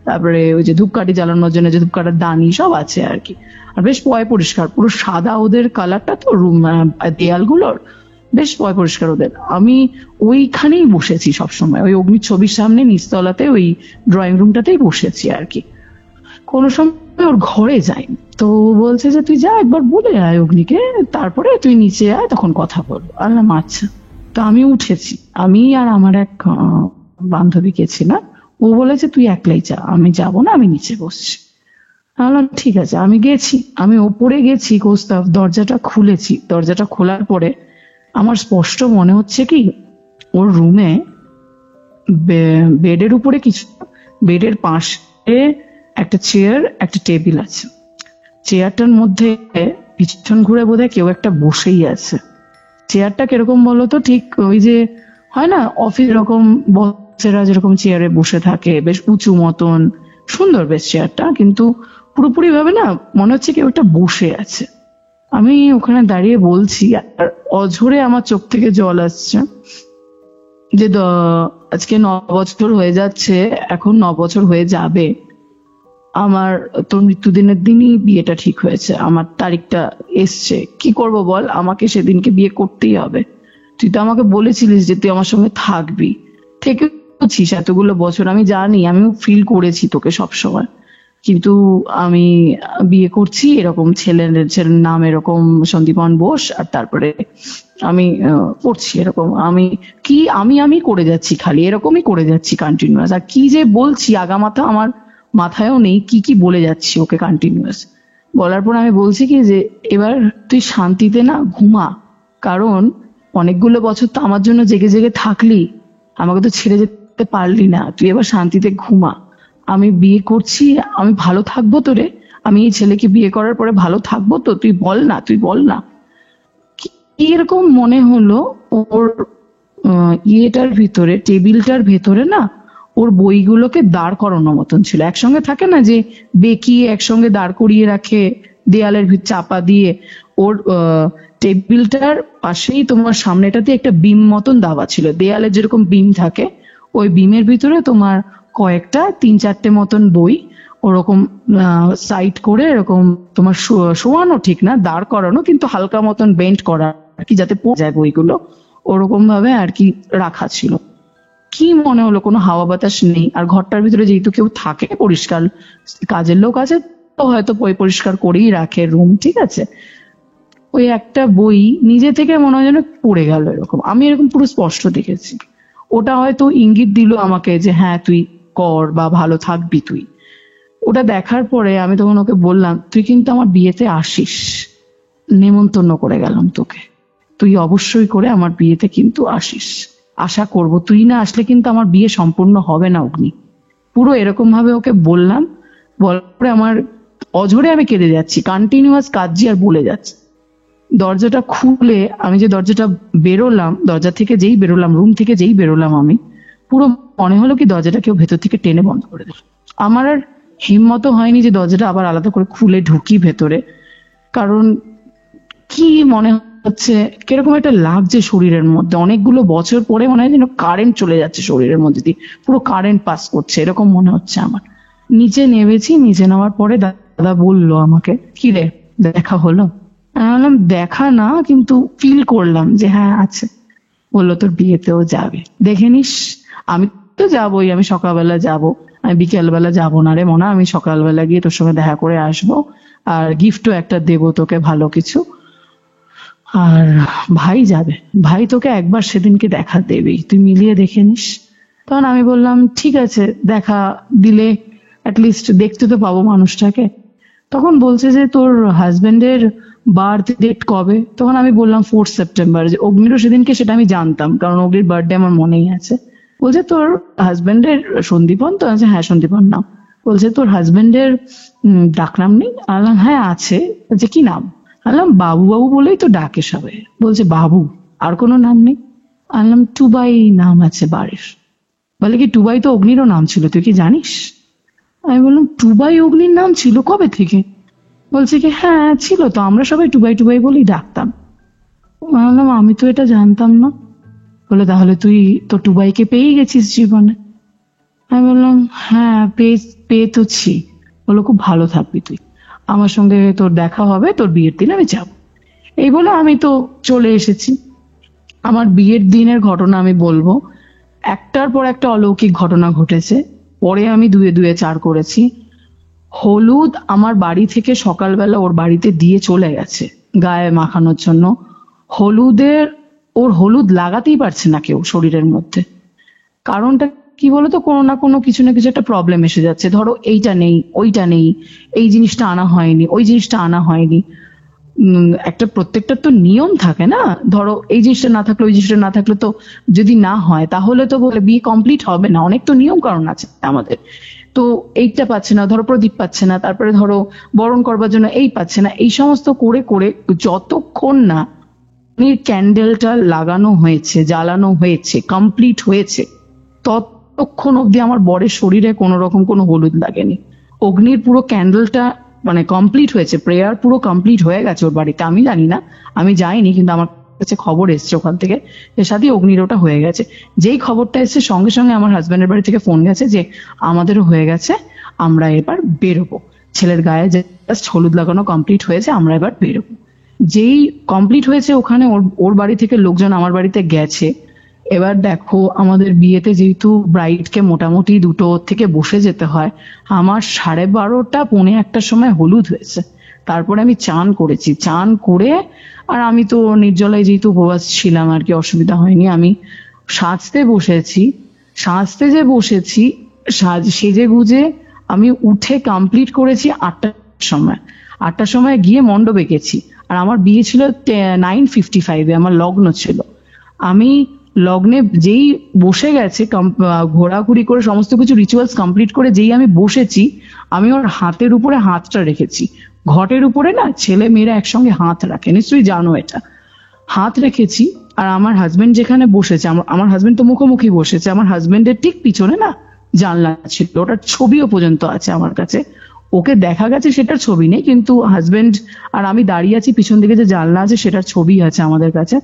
তারপরে ওই যে ধূপকাঠি জ্বালানোর জন্য যে ধূপকাঠির দানি সব আছে আর কি। আর বেশ পয় পরিষ্কার, পুরো সাদা ওদের কালারটা তো রুম দেয়ালগুলোর, বেশ পয় পরিষ্কার ওদের। আমি ওইখানেই বসেছি সবসময়, ওই অগ্নির ছবির সামনে নিচতলাতে ওই ড্রয়িং রুমটাতেই বসেছি আর কি, কোনো সময় ওর ঘরে যাই। তো বলছে যে তুই যা একবার বলে আয় অগ্নিকে, তারপরে তুই নিচে আয়, তখন কথা বলবো। আল্লাহ আচ্ছা। তো আমি উঠেছি, আমি আর আমার এক বান্ধবী গেছিলাম। ও বলেছে তুই একলাই যা, আমি যাব না, আমি নিচে বসছি। বললাম ঠিক আছে। আমি গেছি, আমি ওপরে গেছি, কৌস্তব দরজাটা খুলেছি। দরজাটা খোলার পরে আমার স্পষ্ট মনে হচ্ছে কি ওর রুমে বেডের উপরে কিছু, বেডের পাশে একটা চেয়ার, একটা টেবিল আছে। চেয়ারটার মধ্যে পিছন ঘুরে বোধহয় কেউ একটা বসেই আছে। চেয়ারটা কিরকম বলতো, ঠিক ওই যে হয় না অফিস এরকম বসেরা যেরকম চেয়ারে বসে থাকে, বেশ উঁচু মতন, সুন্দর বেশ চেয়ারটা, কিন্তু পুরোপুরি ভাবে না মনে হচ্ছে কেউ একটা বসে আছে। আমি ওখানে দাঁড়িয়ে বলছি, আর অঝরে আমার চোখ থেকে জল আসছে যে আজকে 9 বছর হয়ে যাচ্ছে, এখন 9 বছর হয়ে যাবে আমার, তোর মৃত্যুদিনের দিনই বিয়েটা ঠিক হয়েছে, আমার তারিখটা এসছে, কি করব বল, আমাকে সেদিনকে বিয়ে করতেই হবে। তুই তো আমাকে বলেছিলিস যে তুই আমার সঙ্গে থাকবি, থেকেছিস এতগুলো বছর, আমি জানি, আমিও ফিল করেছি তোকে সবসময়, কিন্তু আমি বিয়ে করছি, এরকম ছেলের নাম এরকম সন্দীপন বোস, আর তারপরে আমি করছি এরকম, আমি করে যাচ্ছি, খালি এরকমই করে যাচ্ছি কন্টিনিউয়াস। আর কি যে বলছি আগামাথা আমার মাথায়ও নেই, কি বলে যাচ্ছি ওকে কন্টিনিউয়াস। বলার পর আমি বলছি কি যে এবার তুই শান্তিতে না ঘুমা, কারণ অনেকগুলো বছর তো আমার জন্য জেগে জেগে থাকলি, আমাকে তো ছেড়ে যেতে পারলি না, তুই এবার শান্তিতে ঘুমা। আমি বিয়ে করছি, আমি ভালো থাকবো তো রে, আমি এই ছেলেকে বিয়ে করার পরে ভালো থাকবো তো, তুই বল না। এরকম মনে হলো ওর ইয়েটার ভিতরে, টেবিলটার ভেতরে না ওর বইগুলোকে দাঁড় করানোর মতন ছিল, একসঙ্গে থাকে না যে বেঁকিয়ে একসঙ্গে দাঁড় করিয়ে রাখে দেয়ালের চাপা দিয়ে, ওর টেবিলটার পাশেই তোমার সামনেটাতে একটা বিম মতন দেওয়া ছিল, দেয়ালে যেরকম বিম থাকে, ওই বিমের ভিতরে তোমার কয়েকটা 3-4টে মতন বই ওরকম সাইড করে এরকম তোমার শোয়ানো ঠিক না, দাঁড় করানো, কিন্তু হালকা মতন বেন্ড করা আর কি, যাতে পড়ে যায় বইগুলো, ওরকম ভাবে আর কি রাখা ছিল। কি মনে হলো কোনো হাওয়া বাতাস নেই, আর ঘরটার ভিতরে যেহেতু কেউ থাকে, পরিষ্কার কাজের লোক আছে, তো হয়তো পরিষ্কার করেই রাখে রুম, ঠিক আছে, ওই একটা বই নিজে থেকে মনে হয় যেন পড়ে গেল এরকম, আমি এরকম পুরো স্পষ্ট দেখেছি। ওটা হয়তো ইঙ্গিত দিল আমাকে যে হ্যাঁ তুই কর বা ভালো থাকবি তুই, ওটা দেখার পরে আমি তখন ওকে বললাম, তুই কিন্তু আমার বিয়েতে আসিস, নেমন্তন্ন করে গেলাম তোকে, তুই অবশ্যই করে আমার বিয়েতে কিন্তু আসিস, আশা করব, তুই না আসলে কিন্তু আমার বিয়ে সম্পূর্ণ হবে না অগ্নি। পুরো এরকম ভাবে ওকে বললাম। বলার পরে আমার অঝরে আমি কেঁদে যাচ্ছি, কন্টিনিউয়াস কাঁদছি আর বলে যাচ্ছি। দরজাটা খুলে আমি যে দরজাটা বেরোলাম, দরজা থেকে যেই বেরোলাম, রুম থেকে যেই বেরোলাম, আমি পুরো মনে হলো কি দরজাটা কেউ ভেতর থেকে টেনে বন্ধ করে দিল। আমার আর হিম্মত হয়নি যে দরজাটা আবার আলাদা করে খুলে ঢুকি ভেতরে, কারণ কি মনে হচ্ছে কিরকম একটা লাগছে শরীরের মধ্যে, অনেকগুলো বছর পরে মনে হয় যেন কারেন্ট চলে যাচ্ছে শরীরের মধ্যে দিয়ে, পুরো কারেন্ট পাস করছে এরকম মনে হচ্ছে আমার। নিচে নেমেছি, নিচে নামার পরে দাদা বললো আমাকে, কি রে দেখা হলো? আমি বললাম দেখা না, কিন্তু ফিল করলাম যে হ্যাঁ আছে। বললো তোর বিয়েতেও যাবে, দেখে নিস। আমি তো যাবোই, আমি সকালবেলা যাব, আমি বিকেলবেলা যাবো না রে মনা, আমি সকালবেলা গিয়ে তোর সঙ্গে দেখা করে আসবো, আর গিফটও একটা দেবো তোকে ভালো কিছু। আর ভাই যাবে, ভাই তোকে একবার সেদিনকে দেখা দেবেই, তুই মিলিয়ে দেখে নিস। তখন আমি বললাম ঠিক আছে, দেখা দিলে অ্যাটলিস্ট দেখতে তো পাবো মানুষটাকে। তখন বলছে যে তোর হাজবেন্ডের বার্থ ডেট কবে? তখন আমি বললাম 4 সেপ্টেম্বর, যে অগ্নিরও সেদিনকে, সেটা আমি জানতাম কারণ অগ্নির বার্থডে আমার মনেই আছে। বলছে তোর হাজবেন্ডের সন্দীপন? তো আছে, হ্যাঁ সন্দীপন নাম। বলছে তোর হাজবেন্ডের ডাকনাম নেই? আলাম হ্যাঁ আছে। বলছে কি নাম? আলাম বাবু বাবু বলেই তো ডাকে সবাই। বলছে বাবু, আর কোনো নাম নেই? আনলাম টুবাই নাম আছে বাড়ির। বলে কি টুবাই তো অগ্নিরও নাম ছিল, তুই কি জানিস? আমি বললাম টুবাই অগ্নির নাম ছিল কবে থেকে? বলছে কি হ্যাঁ ছিল তো, আমরা সবাই টুবাই টুবাই বলেই ডাকতাম। বললাম আমি তো এটা জানতাম না। বলে তাহলে তুই তো টুবাইকে পেয়ে গেছিস জীবনে? আমি বললাম হ্যাঁ পেয়েছি। বললো খুব ভালো থাকবি তুই, আমার সঙ্গে তোর দেখা হবে, তোর বিয়ের দিন আমি যাব। এই বলে আমি তো চলে এসেছি। আমার বিয়ের দিনের ঘটনা আমি বলবো, একটার পর একটা অলৌকিক ঘটনা ঘটেছে। পরে আমি 2 2 4 করেছি। হলুদ আমার বাড়ি থেকে সকালবেলা ওর বাড়িতে দিয়ে চলে গেছে গায়ে মাখানোর জন্য। ওর হলুদ লাগাতেই পারছে না কেউ শরীরের মধ্যে। কারণটা কি বলতো, কোনো না কোনো কিছু না কিছু একটা প্রবলেম এসে যাচ্ছে। ধরো এইটা নেই, ওইটা নেই, এই জিনিসটা আনা হয়নি, ওই জিনিসটা আনা হয়নি। একটা প্রত্যেকটা তো নিয়ম থাকে না, ধরো এই জিনিসটা না থাকলে, ওই জিনিসটা না থাকলে তো যদি না হয় তাহলে তো বলে বিয়ে কমপ্লিট হবে না, অনেক তো নিয়ম কারণ আছে আমাদের। তো এইটা পাচ্ছে না, ধরো প্রদীপ পাচ্ছে না, তারপরে ধরো বরণ করবার জন্য এই পাচ্ছে না, এই সমস্ত করে করে যতক্ষণ না ক্যান্ডেলটা লাগানো হয়েছে, জ্বালানো হয়েছে, কমপ্লিট হয়েছে, ততক্ষণ অব্দি আমার বরের শরীরে কোনো রকম কোনো হলুদ লাগেনি। অগ্নির পুরো ক্যান্ডেলটা মানে কমপ্লিট হয়েছে, প্রেয়ার পুরো কমপ্লিট হয়ে গেছে ওর বাড়িতে। আমি জানি না, আমি যাইনি, কিন্তু আমার কাছে খবর এসছে ওখান থেকে, এর সাথে অগ্নির ওটা হয়ে গেছে। যেই খবরটা এসছে সঙ্গে সঙ্গে আমার হাজবেন্ডের বাড়ি থেকে ফোন গেছে যে আমাদেরও হয়ে গেছে, আমরা এবার বেরোবো, ছেলের গায়ে জাস্ট হলুদ লাগানো কমপ্লিট হয়েছে, আমরা এবার বেরোবো। যেই কমপ্লিট হয়েছে ওখানে ওর বাড়ি থেকে লোকজন আমার বাড়িতে গেছে। এবার দেখো আমাদের বিয়েতে যেহেতু ব্রাইডকে মোটামুটি 2টো থেকে বসে যেতে হয়, আমার 12:30 পৌনে 1টার সময় হলুদ হয়েছে। তারপরে আমি চান করেছি, চান করে, আর আমি তো নির্জলায় যেহেতু উপবাস ছিলাম আর কি, অসুবিধা হয়নি। আমি সাজতে বসেছি, সাজতে যে বসেছি, সেজে গুজে আমি উঠে কমপ্লিট করেছি 8টার সময়। 8টার সময় গিয়ে মণ্ডপে গেছি, আর আমার বিয়ে ছিল 9:55, আমার লগ্ন ছিল। আমি লগ্নে যেই বসে গেছে, ঘোরাঘুরি করে সমস্ত কিছু রিচুয়ালস কমপ্লিট করে যেই আমি বসেছি, আমি ওর হাতের উপরে হাতটা রেখেছি। ঘটের উপরে না ছেলে মেয়েরা একসঙ্গে হাত রাখে, নিশ্চয়ই জানো এটা। হাত রেখেছি, আর আমার হাজবেন্ড যেখানে বসেছে, আমার হাজবেন্ড তো মুখোমুখি বসেছে, আমার হাজবেন্ডের ঠিক পিছনে না জানলা ছিল, ওটার ছবিও পর্যন্ত আছে আমার কাছে। ওকে দেখা গেছে সেটার ছবি নেই, কিন্তু হাজবেন্ড আর আমি দাঁড়িয়ে আছি, পিছন দিকে যে জানলা আছে সেটার ছবি আছে আমাদের কাছে।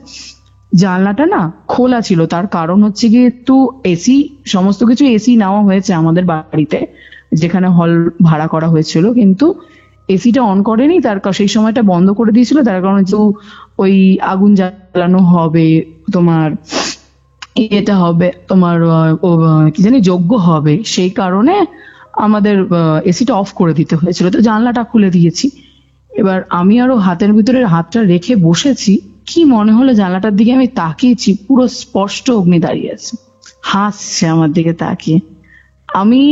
জানলাটা না খোলা ছিল, তার কারণ হচ্ছে গিয়ে একটু এসি, সমস্ত কিছু এসি নেওয়া হয়েছে আমাদের বাড়িতে, যেখানে হল ভাড়া করা হয়েছিল, কিন্তু এসিটা অন করেনি, সেই সময়টা বন্ধ করে দিয়েছিল। তার কারণ হচ্ছে ওই আগুন জ্বালানো হবে, তোমার এটা হবে, তোমার কি জানি যজ্ঞ হবে, সেই কারণে আমাদের এসিটা অফ করে দিতে হয়েছিল। তো জানলাটা খুলে দিয়েছি। এবার আমি আরো হাতের ভিতরে হাতটা রেখে বসেছি, কি মনে হলো জানলাটার দিকে আমি তাকিয়েছি, পুরো স্পষ্ট অগ্নি দাঁড়িয়ে আছে, হাসছে আমার দিকে তাকিয়ে। আমি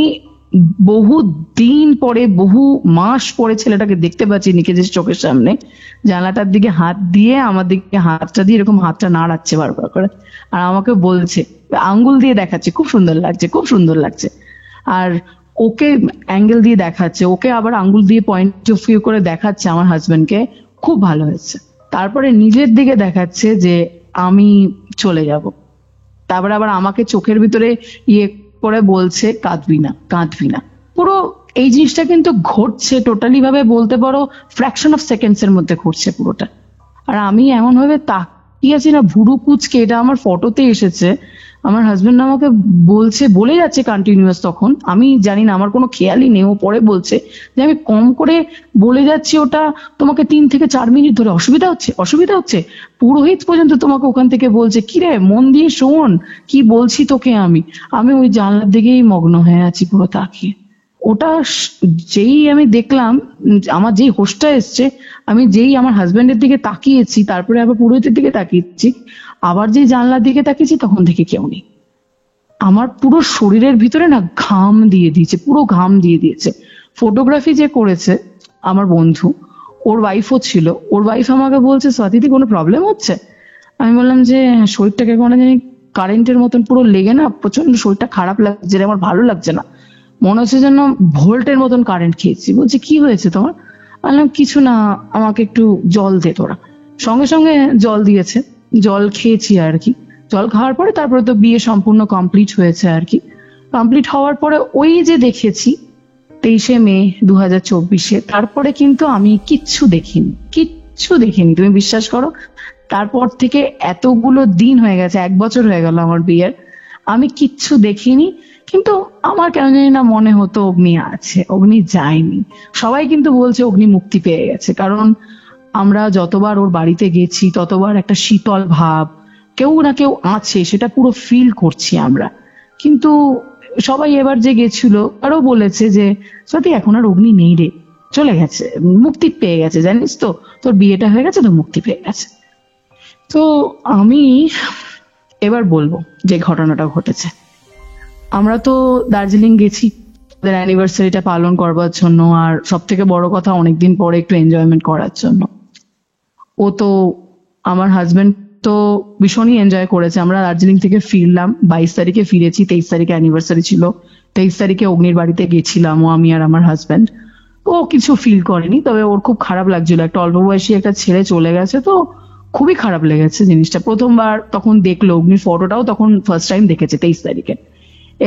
বহু দিন পরে, বহু মাস পরে ছেলেটাকে দেখতে পাচ্ছি নিজের চোখের সামনে, জানলাটার দিকে হাত দিয়ে আমার দিকে হাতটা দিয়ে এরকম হাতটা নাড়াচ্ছে বারবার করে, আর আমাকে বলছে, আঙ্গুল দিয়ে দেখাচ্ছে খুব সুন্দর লাগছে, খুব সুন্দর লাগছে। আর ওকে অ্যাঙ্গেল দিয়ে দেখাচ্ছে, ওকে আবার আঙ্গুল দিয়ে পয়েন্ট অফ ভিউ করে দেখাচ্ছে আমার হাজবেন্ডকে, খুব ভালো হয়েছে। তারপরে নিজের দিকে দেখাচ্ছে যে আমি চলে যাব। তারপরে আবার আমাকে চোখের ভিতরে ইয়ে করে বলছে, কাঁদবি না, কাঁদবি না। পুরো এই জিনিসটা কিন্তু ঘটছে টোটালি ভাবে বলতে পারো ফ্র্যাকশন অফ সেকেন্ডস এর মধ্যে ঘটছে পুরোটা। আর আমি এমন ভাবে তাকিয়ে আছি না, ভুরু কুচকে, এটা আমার ফটোতে এসেছে, আমার হাজবেন্ড আমাকে বলছে, বলে যাচ্ছে কন্টিনিউয়াস, তখন আমি জানি না, আমার কোনো খেয়ালই নেই, ও পরে বলছে যে আমি কম করে বলে যাচ্ছি ওটা তোমাকে 3 থেকে 4 মিনিট ধরে, অসুবিধা হচ্ছে, অসুবিধা হচ্ছে। পুরোহিত পর্যন্ত তোমাকে ওখান থেকে বলছে, কি রে মন দিয়ে শোন কি বলছি তোকে। আমি ওই জানলার দিকেই মগ্ন হয়ে আছি পুরো তাকিয়ে। ওটা যেই আমি দেখলাম, আমার যেই হোশটা এসছে, আমি যেই আমার হাজবেন্ডের দিকে তাকিয়েছি, তারপরে আবার পুরোহিতের দিকে তাকিয়েছি, আবার যেই জানলার দিকে তাকিয়েছি, তখন থেকে কেউ নেই। আমার পুরো শরীরের ভিতরে না ঘাম দিয়ে দিয়েছে, পুরো ঘাম দিয়ে দিয়েছে। ফটোগ্রাফি যে করেছে আমার বন্ধু, ওর ওয়াইফও ছিল, ওর ওয়াইফ আমাকে বলছে, স্বাতিদি কোনো প্রবলেম হচ্ছে? আমি বললাম যে শরীরটাকে কোনো জানি কারেন্টের মতন পুরো লেগে না প্রচন্ড শরীরটা খারাপ লাগছে, আমার ভালো লাগছে না, মনে হচ্ছে যেন ভোল্টের মতন কারেন্ট খেয়েছি। বলছে কি হয়েছে তোমার? বললাম কিছু না, আমাকে একটু জল দে তোরা। সঙ্গে সঙ্গে জল দিয়েছে, জল খেয়েছি আর কি। জল খাওয়ার পরে তারপরে তো বিয়ে সম্পূর্ণ কমপ্লিট হয়েছে আর কি। কমপ্লিট হওয়ার পরে ওই যে দেখেছি 23শে মে 2024, তারপরে কিন্তু আমি কিচ্ছু দেখিনি, তুমি বিশ্বাস করো। তারপর থেকে এতগুলো দিন হয়ে গেছে, 1 বছর হয়ে গেল আমার বিয়ের, আমি কিচ্ছু দেখিনি। কিন্তু আমার কেন জানি না মনে হতো অগ্নি আছে, অগ্নি যায়নি। সবাই কিন্তু বলছে অগ্নি মুক্তি পেয়ে গেছে, কারণ আমরা যতবার ওর বাড়িতে গেছি ততবার একটা শীতল ভাব, কেউ না কেউ আছে, সেটা পুরো ফিল করছি আমরা। কিন্তু সবাই এবার যে গেছিল আরো বলেছে যে সত্যি এখন আর অগ্নি নেই রে, চলে গেছে, মুক্তি পেয়ে গেছে, জানিস তো তোর বিয়েটা হয়ে গেছে তো, মুক্তি পেয়ে গেছে। তো আমি এবার বলবো যে ঘটনাটা ঘটেছে। আমরা তো দার্জিলিং গেছি ওদের অ্যানিভার্সারিটা পালন করবার জন্য, আর সব থেকে বড় কথা অনেকদিন পরে একটু এনজয়মেন্ট করার জন্য। ও তো, আমার হাজবেন্ড তো ভীষণই এনজয় করেছে। আমরা দার্জিলিং থেকে ফিরলাম, 22 তারিখে ফিরেছি, 23 তারিখে অ্যানিভার্সারি ছিল, 23 তারিখে অগ্নির বাড়িতে গেছিলাম, ও আমি আর আমার হাজবেন্ড। ও কিছু ফিল করেনি, তবে ওর খুব খারাপ লাগছিল, একটা অল্প বয়সী একটা ছেলে চলে গেছে, তো খুবই খারাপ লেগেছে জিনিসটা। প্রথমবার তখন দেখলো, অগ্নির ফটোটাও তখন ফার্স্ট টাইম দেখেছে 23 তারিখে।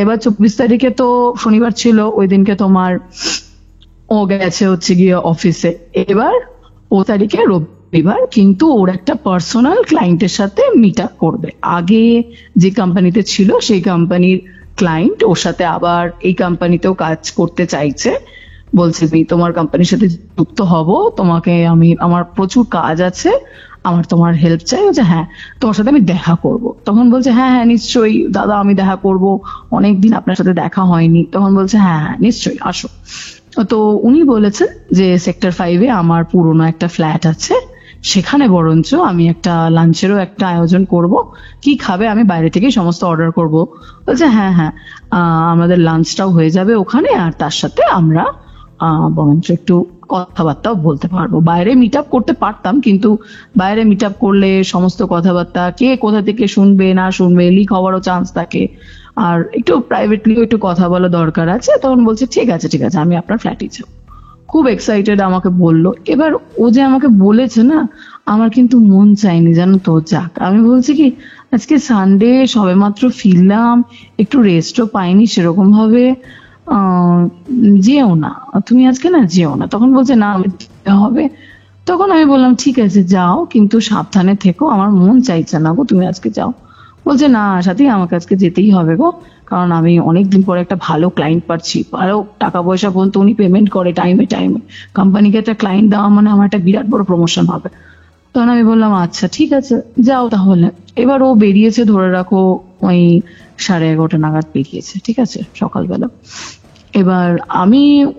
এবার 24 তারিখে তো শনিবার ছিল, ওই দিনকে তোমার ও গেছে হচ্ছে গিয়ে অফিসে। এবার 5 তারিখে রবিবার, কিন্তু ওর একটা পার্সোনাল ক্লায়েন্টের সাথে মিট আপ করবে। আগে যে কোম্পানিতে ছিল সেই কোম্পানির ক্লায়েন্ট ওর সাথে আবার এই কোম্পানিতেও কাজ করতে চাইছে, বলছে আমি তোমার কোম্পানির সাথে যুক্ত হব, তোমাকে আমার প্রচুর কাজ আছে, আমার তোমার হেল্প চাই। বলছে হ্যাঁ তোমার সাথে আমি দেখা করব। তখন বলছে হ্যাঁ হ্যাঁ নিশ্চয়ই দাদা, আমি দেখা করব, অনেকদিন আপনার সাথে দেখা হয়নি। তখন বলছে হ্যাঁ হ্যাঁ নিশ্চয়ই আসো। তো উনি বলেছেন যে সেক্টর 5-এ আমার পুরোনো একটা ফ্ল্যাট আছে, সেখানে বরঞ্চ আমি একটা লাঞ্চেরও একটা আয়োজন করব, কি খাবে আমি বাইরে থেকেই সমস্ত অর্ডার করব। বলছে হ্যাঁ হ্যাঁ আমাদের লাঞ্চটাও হয়ে যাবে ওখানে, আর তার সাথে আমরা বরঞ্চ একটু কথাবার্তাও বলতে পারবো। বাইরে মিট আপ করতে পারতাম, কিন্তু বাইরে মিট আপ করলে সমস্ত কথাবার্তা কে কোথা থেকে শুনবে না শুনবে, লিক হওয়ারও চান্স থাকে, আর একটু প্রাইভেটলিও একটু কথা বলা দরকার আছে। তখন বলছে ঠিক আছে ঠিক আছে, আমি আপনার ফ্ল্যাটে যাব। খুব এক্সাইটেড আমাকে বললো। এবার ও যে আমাকে বলেছে না, আমার কিন্তু মন চাইনি জানো তো যাক। আমি বলছি কি আজকে সানডে, সবে মাত্র ফিরলাম, একটু রেস্টও পাইনি সেরকম ভাবে, যেও না তুমি আজকে, না যেও না। তখন বলছে না আমি যেতে হবে। তখন আমি বললাম ঠিক আছে যাও, কিন্তু সাবধানে থেকো, আমার মন চাইছে না গো তুমি আজকে যাও। বলছে না সাথী, আমাকে আজকে যেতেই হবে গো, কারণ আমি অনেকদিন পরে একটা ভালো ক্লায়েন্ট পাচ্ছি, ভালো টাকা পয়সা পর্যন্ত উনি পেমেন্ট করে টাইমে টাইমে, কোম্পানিকে একটা ক্লায়েন্ট দেওয়া মানে আমার একটা বিরাট বড় প্রমোশন হবে। তখন আমি বললাম আচ্ছা ঠিক আছে যাও তাহলে। এবার ও বেরিয়েছে, ধরে রাখো ওই 11:30 নাগাদ বেরিয়েছে, ঠিক আছে, সকালবেলা। এবার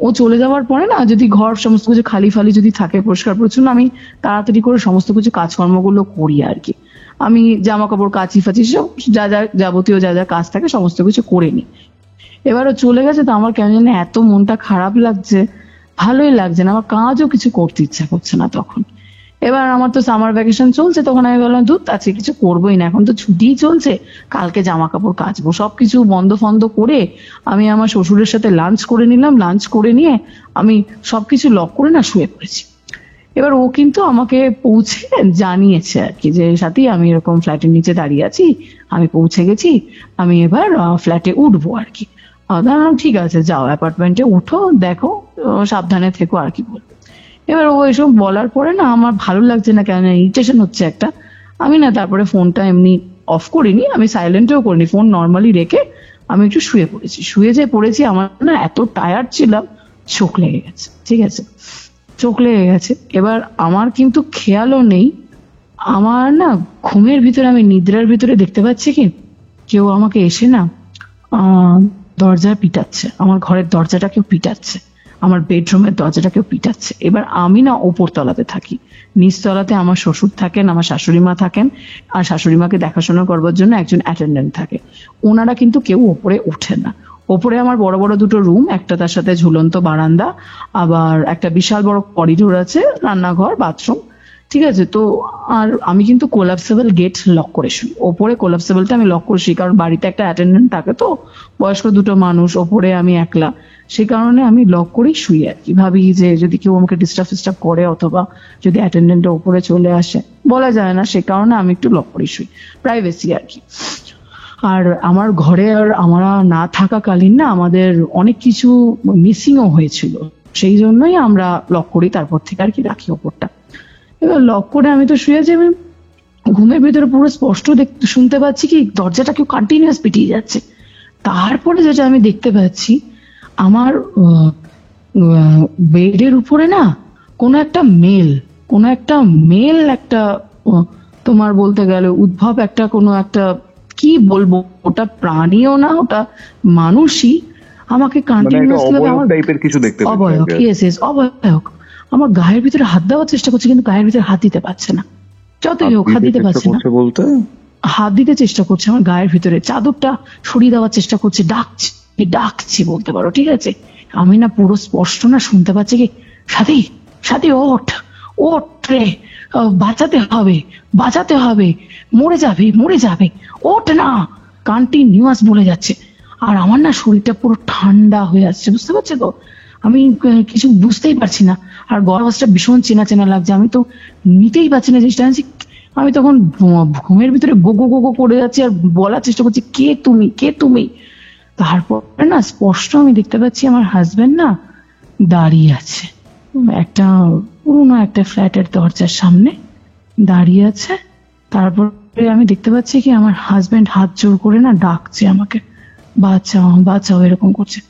ও চলে যাওয়ার পরে না, যদি ঘর সমস্ত কিছু খালি ফালি যদি থাকে পরিষ্কার পরিচ্ছন্ন, আমি তাড়াতাড়ি করে সমস্ত কিছু কাজকর্মগুলো করি আর কি। আমি জামা কাপড় কাচি ফাচি সব যা যা যাবতীয় যা যা কাজ থাকে সমস্ত কিছু করে নিই। এবার ও চলে গেছে, তো আমার কেন জানি এত মনটা খারাপ লাগছে, ভালোই লাগছে না, আমার কাজও কিছু করতে ইচ্ছা করছে না তখন। এবার আমার তো সামার ভ্যাকেশন চলছে, তখন আমি বললাম ধুত আজকে কিছু করবোই না, এখন তো ছুটিই চলছে, কালকে জামা কাপড় কাচবো। সবকিছু বন্ধ ফন্ধ করে আমি আমার শ্বশুরের সাথে লাঞ্চ করে নিলাম, লাঞ্চ করে নিয়ে আমি সবকিছু লক করে না শুয়ে পড়েছি। এবার ও কিন্তু আমাকে পৌঁছে জানিয়েছে আর কি, যে সাথী আমি এরকম ফ্ল্যাটের নিচে দাঁড়িয়ে আছি, আমি পৌঁছে গেছি, আমি এবার ফ্ল্যাটে উঠবো আর কি। দাঁড়ালাম, ঠিক আছে যাও অ্যাপার্টমেন্টে উঠো, দেখো, সাবধানে থেকো আর কি বলবো। এবার ও এসব বলার পরে না আমার ভালো লাগছে না, কেন ইরিটেশন হচ্ছে একটা। আমি না তারপরে ফোনটা এমনি অফ করিনি, আমি সাইলেন্টেও করিনি, ফোন নর্মালি রেখে আমি একটু শুয়ে পড়েছি। শুয়ে যে পড়েছি, আমার না এত টায়ার্ড ছিলাম, চোখ লেগে গেছে, ঠিক আছে, চোখ লেগে গেছে। এবার আমার কিন্তু খেয়ালও নেই, আমার না ঘুমের ভিতরে, আমি নিদ্রার ভিতরে দেখতে পাচ্ছি কি কেউ আমাকে এসে না দরজা পিটাচ্ছে, আমার ঘরের দরজাটা কেউ পিটাচ্ছে, আমার বেডরুমের দরজাটা কেউ পিটাচ্ছে। এবার আমি না ওপর তলাতে থাকি, নিচতলাতে আমার শ্বশুর থাকেন, আমার শাশুড়ি মা থাকেন, আর শাশুড়ি মাকে দেখাশোনা করবার জন্য একজন অ্যাটেন্ডেন্ট থাকে। ওনারা কিন্তু কেউ ওপরে ওঠে না। ওপরে আমার বড় বড় দুটো রুম, একটা তার সাথে ঝুলন্ত বারান্দা, আবার একটা বিশাল বড় করিডোর আছে, রান্নাঘর, বাথরুম, ঠিক আছে। তো আর আমি কিন্তু কোলাপসেবল গেট লক করে শুই, ওপরে কোলাপসেবলটা আমি লক করে শুই, কারণ বাড়িতে একটা অ্যাটেন্ডেন্ট থাকে, তো বয়স্ক দুটো মানুষ, ওপরে আমি একলা, সেই কারণে আমি লক করেই শুই আর কি। ভাবি যে যদি কেউ আমাকে ডিস্টার্ব করে, অথবা যদি অ্যাটেন্ডেন্টটা উপরে চলে আসে, বলা যায় না, সে কারণে আমি একটু লক করেই শুই, প্রাইভেসি আর কি। আর আমার ঘরে আর আমরা না থাকাকালীন না আমাদের অনেক কিছু মিসিংও হয়েছিল, সেই জন্যই আমরা লক করি, তারপর থেকে আর কি রাখি ওপরটা। এবার লক করে আমি তো শুয়েছি, আমি ঘুমের ভিতরে পুরো স্পষ্ট শুনতে পাচ্ছি কি দরজাটা কেউ কন্টিনিউয়াস পিটিয়ে যাচ্ছে। তারপরে যেটা আমি দেখতে পাচ্ছি, আমার বেডের উপরে না কোনো একটা মেল একটা তোমার বলতে গেলে উদ্ভব একটা, কোনো একটা, কি বলবো, ওটা প্রাণীও না, ওটা মানুষই, আমাকে কন্টিনিউয়াসলি অবয়ব, অবয়ব আমার গায়ের ভিতরে হাত দেওয়ার চেষ্টা করছে, কিন্তু গায়ের ভিতরে হাত দিতে পারছে না, যতই হোক হাত দিতে পারছে না, হাত দিতে চেষ্টা করছে আমার গায়ের ভিতরে, চাদরটা সরিয়ে দেওয়ার চেষ্টা করছে, ডাকছি বলতে পারো, ঠিক আছে। আমি না পুরো স্পষ্ট না শুনতে পাচ্ছি কি সাথী, সাথী ওঠ, ওঠ রে, বাঁচাতে হবে, মরে যাবে, ওঠ না, কন্টিনিউয়াস বলে যাচ্ছে। আর আমার না শরীরটা পুরো ঠান্ডা হয়ে আসছে, বুঝতে পারছো তো, আমি কিছু বুঝতেই পারছি না, আর গলাটা ভীষণ চেনা চেনা লাগছে, আমি তো নিতেই পারছি না জিনিসটা। আমি তখন ঘুমের ভিতরে গো গো গো করে যাচ্ছি আর বলার চেষ্টা করছি, কে তুমি। তারপরে না স্পষ্ট আমি দেখতে পাচ্ছি আমার হাজবেন্ড না দাঁড়িয়ে আছে, একটা পুরোনো একটা ফ্ল্যাটের দরজার সামনে দাঁড়িয়ে আছে। তারপরে আমি দেখতে পাচ্ছি কি আমার হাজবেন্ড হাত জোর করে না ডাকছে আমাকে, বাঁচাও এরকম করছে।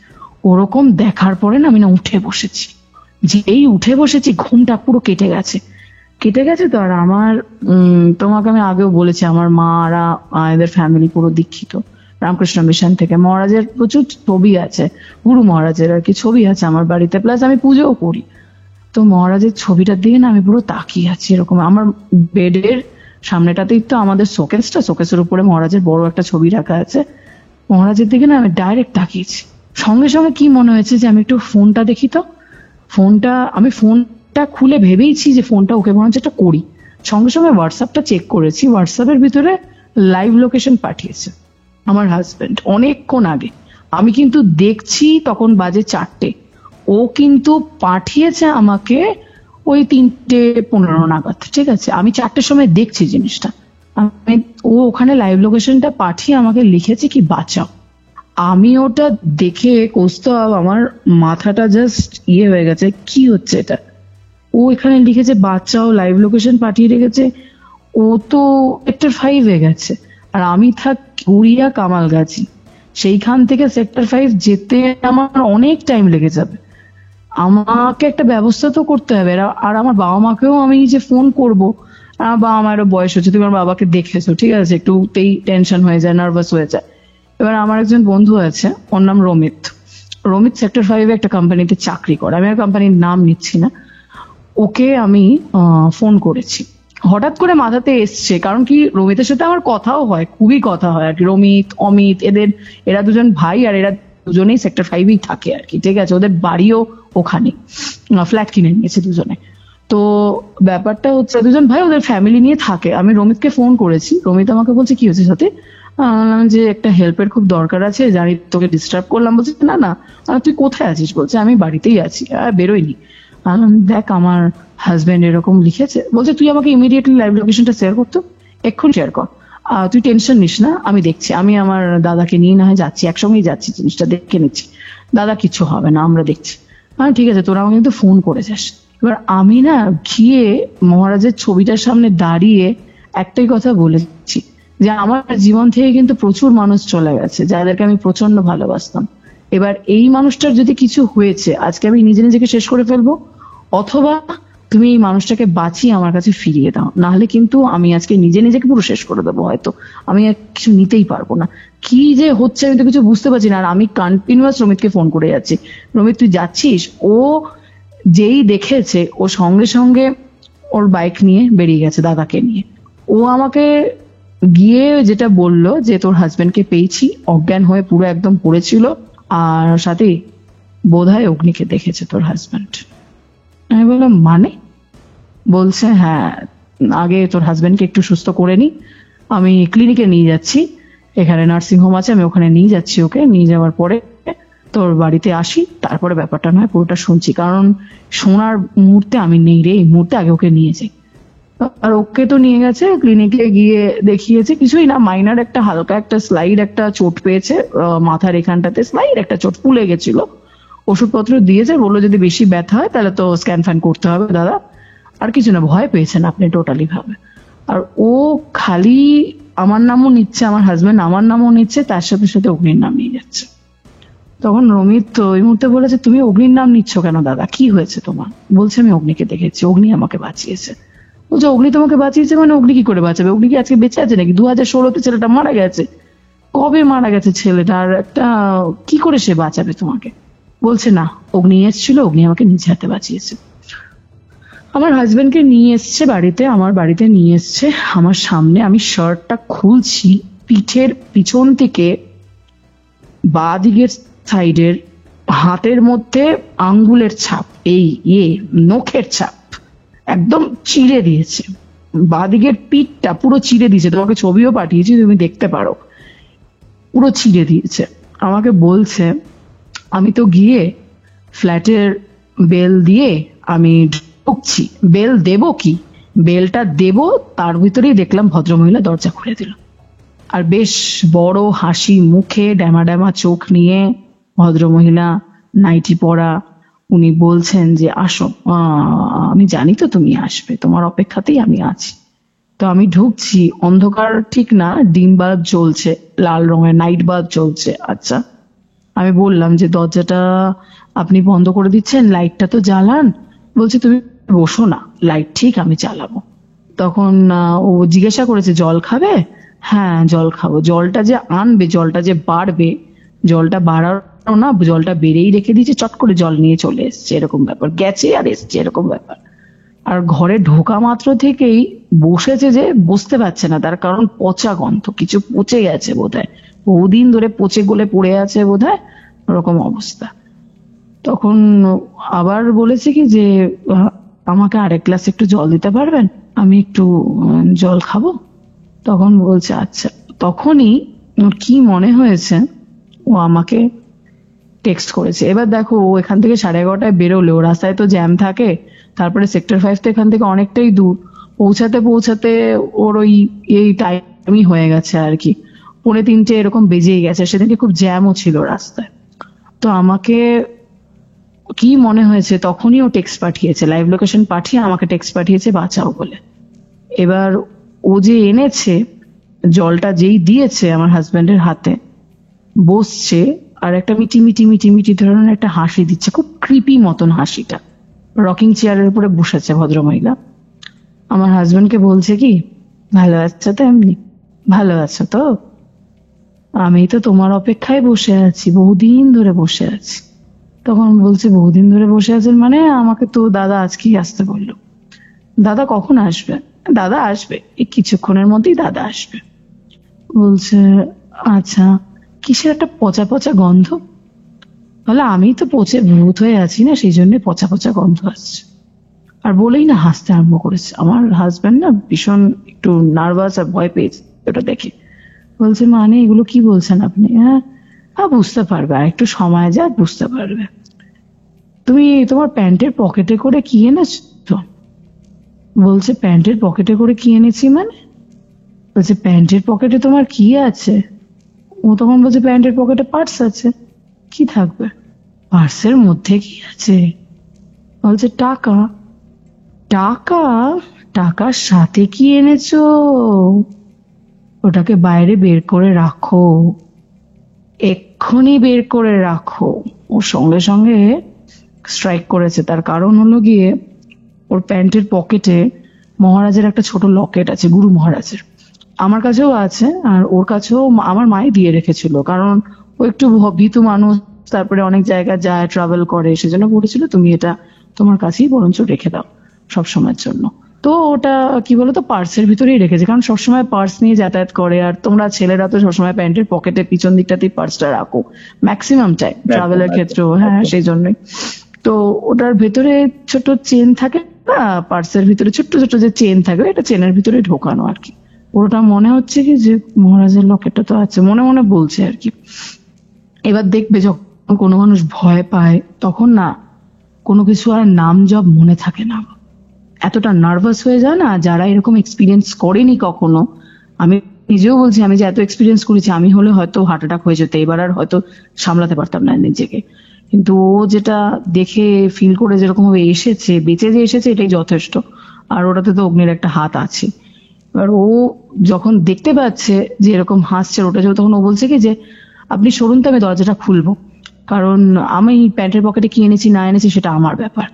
ওরকম দেখার পরে না আমি না উঠে বসেছি, যেই উঠে বসেছি ঘুমটা পুরো কেটে গেছে তো। আর আমার তোমাকে আমি আগেও বলেছি, আমার মারা, এদের ফ্যামিলি পুরো দীক্ষিত, রামকৃষ্ণ মিশন থেকে। মহারাজের প্রচুর ছবি আছে, গুরু মহারাজের আর কি ছবি আছে আমার বাড়িতে, প্লাস আমি পুজোও করি। তো মহারাজের ছবিটার দিকে না আমি পুরো তাকিয়ে আছি এরকম, আমার বেডের সামনেটাতেই তো আমাদের শোকেসের উপরে মহারাজের বড় একটা ছবি রাখা আছে, মহারাজের দিকে না আমি ডাইরেক্ট তাকিয়েছি। সঙ্গে সঙ্গে কি মনে হয়েছে যে আমি একটু ফোনটা দেখি, তো আমি ফোনটা খুলে ভেবেইছি যে ফোনটা ওকে মনে হচ্ছে একটা করি, সঙ্গে সঙ্গে হোয়াটসঅ্যাপটা চেক করেছি, হোয়াটসঅ্যাপের ভিতরে লাইভ লোকেশন পাঠিয়েছে আমার হাজবেন্ড অনেকক্ষণ আগে। আমি কিন্তু দেখছি তখন বাজে 4টে, ও কিন্তু পাঠিয়েছে আমাকে ওই 3:15 নাগাদ, ঠিক আছে। আমি 4টের সময় দেখছি জিনিসটা, ও ওখানে লাইভ লোকেশনটা পাঠিয়ে আমাকে লিখেছে কি বাঁচাও। আমি ওটা দেখে কৌস্তব আমার মাথাটা জাস্ট হয়ে গেছে, কি হচ্ছে এটা। ও এখানে লিখেছে বাঁচাও, লাইভ লোকেশন পাঠিয়ে রেখেছে, ও তো সেক্টর 5 গেছে, আর আমি গড়িয়া কামালগাছি, সেইখান থেকে সেক্টর 5 যেতে আমার অনেক টাইম লেগে যাবে, আমাকে একটা ব্যবস্থা তো করতে হবে। আর আমার বাবা মাকেও আমি যে ফোন করবো, আমার বাবা মায়েরও বয়স হচ্ছে, তুমি আমার বাবাকে দেখেছো, ঠিক আছে, একটুতেই টেনশন হয়ে যায়, নার্ভাস হয়ে যায়। এবার আমার একজন বন্ধু আছে, ওর নাম রমিত সেক্টর 5 একটা কোম্পানিতে চাকরি করে, আমি আর কোম্পানির নাম নিচ্ছি না। ওকে আমি ফোন করেছি, হঠাৎ করে মাথাতে এসছে, কারণ কি রমিতের সাথে আমার কথাও হয়, খুবই কথা হয় আর কি, রমিত, অমিত, এরা দুজন ভাই, আর এরা দুজনেই সেক্টর 5-এই থাকে আর কি, ঠিক আছে, ওদের বাড়িও ওখানে, ফ্ল্যাট কিনে নিয়েছে দুজনে। তো ব্যাপারটা হচ্ছে দুজন ভাই ওদের ফ্যামিলি নিয়ে থাকে। আমি রমিতকে ফোন করেছি, রমিত আমাকে বলছে কি হয়েছে সাথে, বললাম যে একটা হেল্পের খুব দরকার আছে, জানি তোকে ডিস্টার্ব করলাম। বলছে না না, তুই কোথায় আছিস? বলছে আমি বাড়িতেই আছি, বেরোয়নি। দেখ আমার হাজবেন্ড এরকম লিখেছে। বলছে তুই আমাকে ইমিডিয়েটলি লাইভ লোকেশনটা শেয়ার করতো, এক্ষুনি শেয়ার কর। তুই টেনশন নিস না, আমি দেখছি, আমি আমার দাদাকে নিয়ে না হয় যাচ্ছি, একসঙ্গেই যাচ্ছি, জিনিসটা দেখে নিচ্ছি, দাদা কিছু হবে না, আমরা দেখছি। ঠিক আছে, তোরা আমাকে কিন্তু ফোন করে যাস। এবার আমি না গিয়ে মহারাজের ছবিটার সামনে দাঁড়িয়ে একটাই কথা বলেছি যে আমার জীবন থেকে কিন্তু প্রচুর মানুষ চলে গেছে যাদেরকে আমি প্রচন্ড ভালোবাসতাম। এবার এই মানুষটার যদি কিছু হয়েছে, আজকে আমি নিজে নিজেকে শেষ করে ফেলবো, অথবা তুমি এই মানুষটাকে বাঁচিয়ে আমার কাছে ফিরিয়ে দাও, নাহলে কিন্তু আমি আজকে নিজে নিজেকে পুরো শেষ করে দেবো। হয়তো আমি আর কিছু নিতেই পারবো না, কি যে হচ্ছে আমি তো কিছু বুঝতে পারছি না। আর আমি কন্টিনিউয়াস রমিতকে ফোন করে যাচ্ছি, রমিত তুই যাচ্ছিস? ও যেই দেখেছে ও সঙ্গে সঙ্গে ওর বাইক নিয়ে বেরিয়ে গেছে দাদাকে নিয়ে। ও আমাকে গিয়ে যেটা বললো যে তোর হাজবেন্ডকে পেয়েছি, অজ্ঞান হয়ে পুরো একদম পড়েছিল, আর সাথে বোধহয় অগ্নিকে দেখেছে তোর হাজবেন্ড। আমি বললাম মানে? বলছে হ্যাঁ, আগে তোর হাজবেন্ডকে একটু সুস্থ করে নি, আমি ক্লিনিকে নিয়ে যাচ্ছি, এখানে নার্সিং হোম আছে, আমি ওখানে নিয়ে যাচ্ছি, ওকে নিয়ে যাওয়ার পরে তোর বাড়িতে আসি, তারপরে ব্যাপারটা নয় পুরোটা শুনছি, কারণ শোনার মুহূর্তে আমি নেই রে, এই মুহূর্তে আগে ওকে নিয়ে যাই। আর ওকে তো নিয়ে গেছে, ক্লিনিকে গিয়ে দেখিয়েছে, কিছুই না, মাইনার একটা হালকা একটা স্লাইড একটা চোট পেয়েছে মাথার এখানটাতে, স্লাইড একটা চোট ফুলে গেছিল, ওষুধপত্র দিয়েছে, বললো যদি বেশি ব্যথা হয় তাহলে তো স্ক্যান ফ্যান করতে হবে দাদা, আর কিছু না, ভয় পেয়েছেন আপনি টোটালি ভাবে। আর ও খালি আমার নামও নিচ্ছে, আমার হাজবেন্ড আমার নামও নিচ্ছে, তার সাথে সাথে অগ্নির নাম নিয়ে যাচ্ছে। তখন রমিত তো ওই মুহূর্তে বলেছে তুমি অগ্নির নাম নিচ্ছ কেন দাদা, কি হয়েছে তোমার? বলছে আমি অগ্নিকে দেখেছি, অগ্নি আমাকে বাঁচিয়েছে। বলছে অগ্নি তোমাকে বাঁচিয়েছে মানে? অগ্নি কি করে বাঁচাবে? অগ্নি কি আজকে বেঁচে আছে নাকি? 2016-তে ছেলেটা মারা গেছে, কবে মারা গেছে ছেলেটা, আর একটা কি করে সে বাঁচাবে তোমাকে? বলছে না, অগ্নি এসেছিল, অগ্নি আমাকে নিজ হাতে বাঁচিয়েছে। আমার হাজবেন্ডকে নিয়ে এসছে বাড়িতে, আমার বাড়িতে নিয়ে এসছে আমার সামনে, আমি শার্টটা খুলছি, পিঠের পিছন থেকে বাঁ দিকের সাইডের হাতের মধ্যে আঙ্গুলের ছাপ, এই নখের ছাপ একদম চিড়ে দিয়েছে, বাঁ দিকের পিঠটা পুরো চিড়ে দিয়েছে, তোমাকে ছবিও পাঠিয়েছি তুমি দেখতে পারো, পুরো চিড়ে দিয়েছে। আমাকে বলছে আমি তো গিয়ে ফ্ল্যাটের বেল দিয়ে আমি ঢুকছি, বেল দেবো কি, বেলটা দেবো তার ভিতরেই দেখলাম ভদ্রমহিলা দরজা খুলে দিল, আর বেশ বড় হাসি মুখে, ড্যামা ড্যামা চোখ নিয়ে ভদ্রমহিলা, নাইটি পরা, উনি বলছেন যে আসো, আমি জানি তো তুমি আসবে, তোমার অপেক্ষাতেই আমি আছি। তো আমি ঢুকছি, অন্ধকার ঠিক না, ডিম বাল্ব জ্বলছে, লাল রঙের নাইট বাল্ব জ্বলছে। আচ্ছা, আমি বললাম যে দরজাটা আপনি বন্ধ করে দিচ্ছেন, লাইটটা তো জ্বালান। বলছে তুমি বসো না, লাইট ঠিক আমি চালাবো। তখন ও জিজ্ঞাসা করেছে জল খাবে? হ্যাঁ জল খাবো। জলটা যে আনবে, জলটা যে বাড়বে, জলটা বাড়ানো না, জলটা বেড়েই রেখে দিয়েছে, চট করে জল নিয়ে চলে এসছে, এরকম ব্যাপার, গেছে আর এসছে এরকম ব্যাপার। আর ঘরে ঢোকা মাত্র থেকেই বসেছে, যে বসতে পারছে না, তার কারণ পচা গন্ধ, কিছু পচে গেছে বোধহয়, বহুদিন ধরে পচে গলে পড়ে আছে বোধহয়, ওরকম অবস্থা। তখন আবার বলেছে কি যে আমাকে আরেক গ্লাস একটু জল দিতে পারবেন, আমি একটু জল খাবো। তখন বলছে আচ্ছা। তখনই ওর কি মনে হয়েছে, ও আমাকে টেক্সট করেছে। এবার দেখো, ও এখান থেকে 11:30 বেরোলেও রাস্তায় তো জ্যাম থাকে, তারপরে সেক্টর 5 তো এখান থেকে অনেকটাই দূর, পৌঁছাতে পৌঁছাতে ওর ওই এই টাইমই হয়ে গেছে আর কি, 2:45 এরকম বেজেই গেছে। সেদিনকে খুব জ্যামও ছিল রাস্তায়। তো আমাকে কি মনে হয়েছে, তখনই ও টেক্সট পাঠিয়েছে, লাইভ লোকেশন পাঠিয়ে আমাকে টেক্সট পাঠিয়েছে বাঁচাও বলে। এবার ও যে এনেছে জলটা, যেই দিয়েছে আমার হাজবেন্ডের হাতে, বসছে আর একটা মিটি মিটি মিটি মিটি ধরনের একটা হাসি দিচ্ছে, খুব ক্রিপি মতন হাসিটা, রকিং চেয়ারের উপরে বসেছে ভদ্রমহিলা। আমার হাজবেন্ডকে বলছে কি, ভালো আছো তো? এমনি ভালো আছো তো? আমি তো তোমার অপেক্ষায় বসে আছি, বহুদিন ধরে বসে আছি। তখন বলছে বহুদিন ধরে বসে আছেন মানে? আমাকে তো দাদা আজকেই আসতে বললো। দাদা কখন আসবে? দাদা আসবে এই কিছুক্ষণের মধ্যেই দাদা আসবে। বলছে আচ্ছা, কিসের একটা পচা পচা গন্ধ, বলে আমি তো পচে ভূত হয়ে আছি না, সেই জন্য পচা পচা গন্ধ আসছে। আর বলেই না হাসতে আরম্ভ করেছে। আমার হাজবেন্ড না ভীষণ একটু নার্ভাস আর ভয় পেয়েছে ওটা দেখে। বলছে মানে এগুলো কি বলছেন আপনি? হ্যাঁ হ্যাঁ বুঝতে পারবে, আর একটু সময় যাক বুঝতে পারবে। তুমি তোমার প্যান্টের পকেটে করে কি এনেছো? বলছে প্যান্টের পকেটে করে কি এনেছি মানে? বলছে প্যান্টের পকেটে তোমার কি আছে? ও তখন বলছে প্যান্টের পকেটে পার্স আছে। কি থাকবে পার্সের মধ্যে? কি আছে? বলছে টাকা। টাকা? টাকার সাথে কি এনেছো? ওটাকে বাইরে বের করে রাখো, এক্ষুনি বের করে রাখো। ও সঙ্গে সঙ্গে স্ট্রাইক করেছে। তার কারণ হলো গিয়ে ওর প্যান্টের পকেটে মহারাজের একটা ছোট লকেট আছে, গুরু মহারাজের। আমার কাছেও আছে, আর ওর কাছেও আমার মাই দিয়ে রেখেছিল, কারণ ও একটু ভীতু মানুষ, তারপরে অনেক জায়গায় যায়, ট্রাভেল করে, সেজন্য বলেছিল তুমি এটা তোমার কাছেই বরঞ্চ রেখে দাও সব সময়ের জন্য। তো ওটা কি বলতো পার্সের ভিতরেই রেখেছে, কারণ সবসময় পার্স নিয়ে যাতায়াত করে, আর তোমরা ছেলেরা তো সবসময় প্যান্টের পকেটে পিছন দিকটাতেই পার্সটা রাখো ম্যাক্সিমাম টাইম ট্রাভেলের ক্ষেত্রেও। হ্যাঁ সেই জন্যই। তো ওটার ভেতরে ছোট চেন থাকে না, পার্সের ভিতরে ছোট্ট ছোট্ট যে চেন থাকে, এটা চেনের ভিতরে ঢোকানো আর কি। ওটা মনে হচ্ছে কি যে মহারাজের লকেটটা তো আছে, মনে মনে বলছে আর কি। এবার দেখবে যখন কোনো মানুষ ভয় পায় তখন না কোনো কিছু আর নাম জপ মনে থাকে না, এতটা নার্ভাস হয়ে যায় না। যারা এরকম এক্সপিরিয়েন্স করেনি কখনো, আমি নিজেও বলছি আমি যে এত এক্সপিরিয়েন্স করেছি, আমি হলে হয়তো হার্ট অ্যাটাক হয়ে যেত, এবার আর হয়তো সামলাতে পারতাম না নিজেকে। কিন্তু ও যেটা দেখে ফিল করে যেরকম ভাবে এসেছে, বেঁচে যে এসেছে এটাই যথেষ্ট। আর ওটাতে তো অগ্নির একটা হাত আছে। এবার ও যখন দেখতে পাচ্ছে যে এরকম হাসছে ওটা, তখন ও বলছে কি যে আপনি সরুন তো, আমি দরজাটা খুলবো, কারণ আমি প্যান্টের পকেটে কি এনেছি না এনেছি সেটা আমার ব্যাপার।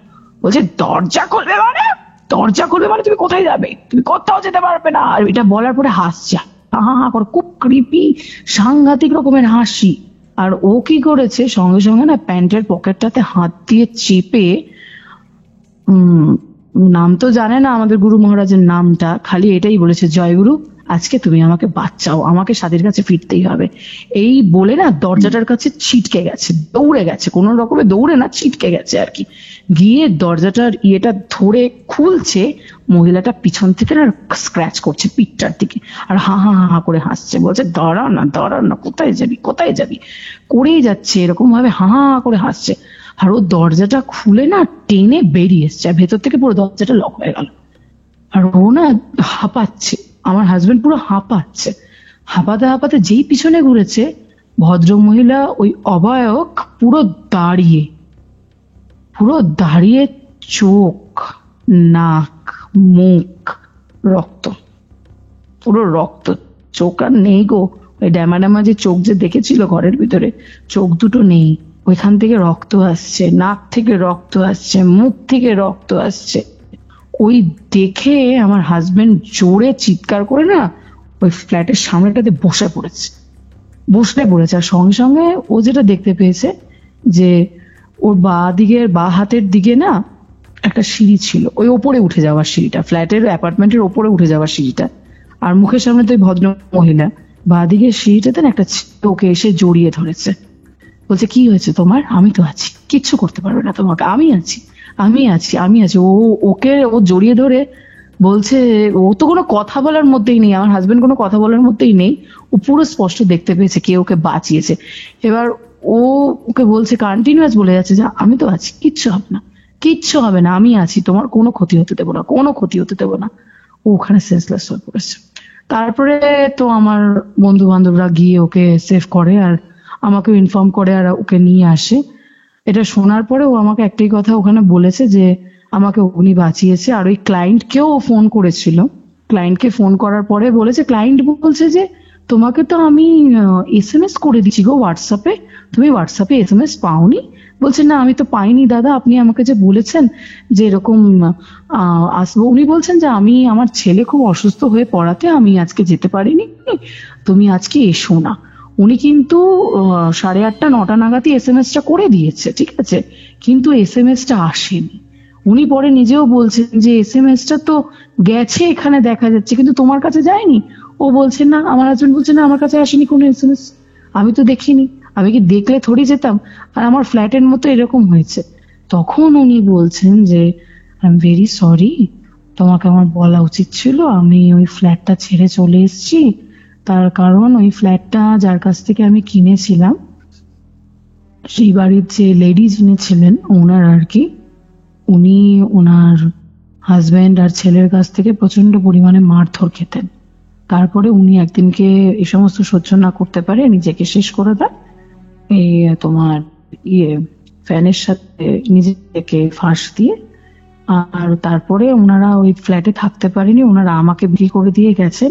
বলছে দরজা খুলবে মানে? দরজা খুলবে মানে তুমি কোথায় যাবে? তুমি কোথাও যেতে পারবে না। আর এটা বলার পরে হাসছে, হা হা করে, খুব ক্রিপি সাংঘাতিক রকমের হাসি। আর ও কি করেছে, সঙ্গে সঙ্গে না প্যান্টের পকেটটাতে হাত দিয়ে চেপে, নাম তো জানে না আমাদের গুরু মহারাজের নামটা, খালি এটাই বলেছে জয়গুরু আজকে তুমি আমাকে বাঁচাও, আমাকে স্বাধীর কাছে ফিরতেই হবে। এই বলে না দরজাটার কাছে ছিটকে গেছে, দৌড়ে গেছে, কোনো রকমে দৌড়ে না ছিটকে গেছে আর কি। গিয়ে দরজাটার ইয়েটা ধরে খুলছে, মহিলাটা পিছন থেকে না স্ক্র্যাচ করছে পিঠটার দিকে, আর হা হা হা হা করে হাসছে, বলছে দাঁড়া না কোথায় যাবি কোথায় যাবি করেই যাচ্ছে, এরকম ভাবে হা হা করে হাসছে। আর ও দরজাটা খুলে না টেনে বেরিয়ে এসছে, আর ভেতর থেকে পুরো দরজাটা লক হয়ে গেল। আর ও না হাঁপাচ্ছে, আমার হাজবেন্ড পুরো হাঁপাচ্ছে। হাঁপাতে হাঁপাতে যেই পিছনে ঘুরেছে, ভদ্র মহিলা ওই অবায়ক পুরো দাঁড়িয়ে, চোখ, নাক, মুখ রক্ত, পুরো রক্ত। চোখ আর নেই গো, ওই ড্যামা যে চোখ যে দেখেছিল ঘরের ভিতরে, চোখ দুটো নেই। ওইখান থেকে রক্ত আসছে, নাক থেকে রক্ত আসছে, মুখ থেকে রক্ত আসছে। ওই দেখে আমার হাজবেন্ড জোরে চিৎকার করে না ওই ফ্ল্যাটের সামনেটাতে বসে পড়েছে। আর সঙ্গে সঙ্গে ও যেটা দেখতে পেয়েছে যে ওর বা হাতের দিকে না একটা সিঁড়ি ছিল, ওই ওপরে উঠে যাওয়ার সিঁড়িটা, ফ্ল্যাটের অ্যাপার্টমেন্টের ওপরে উঠে যাওয়ার সিঁড়িটা। আর মুখের সামনে তো ওই ভদ্র মহিলা, বা দিকের সিঁড়িটাতে না একটা ওকে এসে জড়িয়ে ধরেছে, বলছে কি হয়েছে তোমার? আমি তো আছি, কিচ্ছু করতে পারবে না তোমাকে, আমি আছি। ও জড়িয়ে ধরে বলছে, ও তো কোনো কথা বলার মধ্যেই নেই, আমার হাজবেন্ড কোনো কথা বলার মধ্যেই নেই, ও পুরো স্পষ্ট দেখতে পেয়েছে কে ওকে বাঁচিয়েছে। এবার ও ওকে বলছে, কন্টিনিউয়াস বলে যাচ্ছে যে আমি তো আছি, কিচ্ছু হবে না, আমি আছি, তোমার কোনো ক্ষতি হতে দেবো না। ও ওখানে সেন্সলেস হয়ে পড়েছে। তারপরে তো আমার বন্ধু বান্ধবরা গিয়ে ওকে সেভ করে, আর আমাকেও ইনফর্ম করে, আর ওকে নিয়ে আসে। এটা শোনার পরে ও আমাকে একটাই কথা ওখানে বলেছে যে আমাকে উনি বাঁচিয়েছে। আর ওই ক্লায়েন্টকেও ফোন করেছিল, ক্লায়েন্টকে ফোন করার পরে বলেছে, ক্লায়েন্ট বলছে যে তোমাকে তো আমি SMS করে দিচ্ছি গো হোয়াটসঅ্যাপে, তুমি হোয়াটসঅ্যাপে SMS পাওনি? বলছে না আমি তো পাইনি দাদা, আপনি আমাকে যে বলেছেন যে এরকম আসবো, উনি বলছেন যে আমি আমার ছেলে খুব অসুস্থ হয়ে পড়াতে আমি আজকে যেতে পারিনি, তুমি আজকে এসো না। উনি কিন্তু 8:30 9টা নাগাদই SMS-টা করে দিয়েছে, ঠিক আছে, কিন্তু SMS-টা আসেনি। উনি পরে নিজেও বলছেন যে SMS-টা তো গেছে এখানে দেখা যাচ্ছে, কিন্তু তোমার কাছে যায়নি। ও বলছে না, আমার হাজবেন্ড বলছে না আমার কাছে আসেনি কোনো SMS, আমি তো দেখিনি। আমি কি দেখলে থোড়ি যেতাম? আর আমার ফ্ল্যাটের মতো এরকম হয়েছে। তখন উনি বলছেন যে আই এম ভেরি সরি, তোমাকে আমার বলা উচিত ছিল, আমি ওই ফ্ল্যাটটা ছেড়ে চলে এসেছি। তার কারণ ওই ফ্ল্যাটটা যার কাছ থেকে আমি কিনেছিলাম, সেই বাড়ির যে লেডি যিনি ছিলেন ওনার আর কি, উনি ওনার হাজবেন্ড আর ছেলের কাছ থেকে প্রচন্ড পরিমাণে মারধর খেতেন। তারপরে উনি একদিনকে এই সমস্ত সহ্য না করতে পারে নিজেকে শেষ করে দেয়, এই তোমার ফ্যানের সাথে নিজেকে ফাঁস দিয়ে। আর তারপরে ওনারা ওই ফ্ল্যাটে থাকতে পারেনি, ওনারা আমাকে বিক্রি করে দিয়ে গেছেন।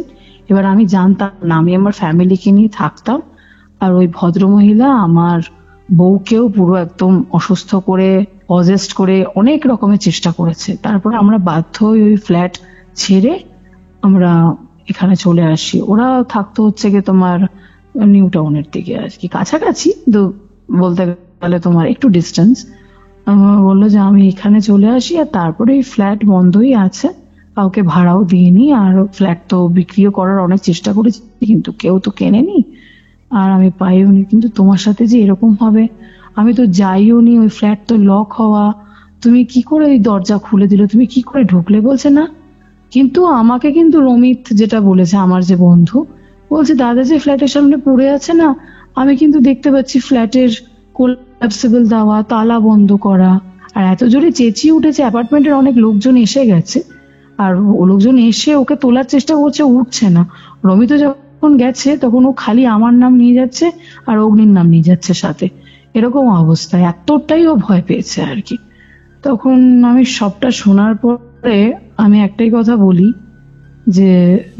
এবার আমি জানতাম না, আমি আমার ফ্যামিলিকে নিয়ে থাকতাম। আর ওই ভদ্রমহিলা আমার বউকেও পুরো একদম অসুস্থ করে, পজেস্ট করে অনেক রকমের চেষ্টা করেছে। তারপরে আমরা বাধ্য হয়ে ওই ফ্ল্যাট ছেড়ে আমরা এখানে চলে আসি। ওরা থাকতো হচ্ছে গিয়ে তোমার নিউ টাউনের দিকে আর কি, কাছাকাছি, তো বলতে গেলে তোমার একটু ডিস্টেন্স। বললো যে আমি এখানে চলে আসি। আর তারপরে এই ফ্ল্যাট বন্ধই আছে, কাউকে ভাড়াও দিইনি। আর ফ্ল্যাট তো বিক্রিও করার অনেক চেষ্টা করেছি, কিন্তু কেউ তো কেনেনি, আর আমি পাইও নি। কিন্তু তোমার সাথে যে এরকম হবে আমি তো যাইও নি, ওই ফ্ল্যাট তো লক হওয়া, তুমি কি করে ওই দরজা খুলে দিলে, তুমি কি করে ঢুকলে? বলছে না। কিন্তু আমাকে কিন্তু রমিত যেটা বলেছে, আমার যে বন্ধু, বলছে দাদা যে ফ্ল্যাটের সামনে পড়ে আছে না, আমি কিন্তু দেখতে পাচ্ছি ফ্ল্যাটের কোলাপসিবল দেওয়া, তালা বন্ধ করা। আর এত জোরে চেঁচিয়ে উঠেছে, অ্যাপার্টমেন্টের অনেক লোকজন এসে গেছে, আর ও লোকজন এসে ওকে তোলার চেষ্টা করছে, উঠছে না। রমিত যখন গেছে তখন ও খালি আমার নাম নিয়ে যাচ্ছে আর অগ্নির নাম নিয়ে যাচ্ছে সাথে, এরকম অবস্থায় এতটাই ও ভয় পেয়েছে আর কি। তখন আমি সবটা শোনার পরে আমি একটাই কথা বলি যে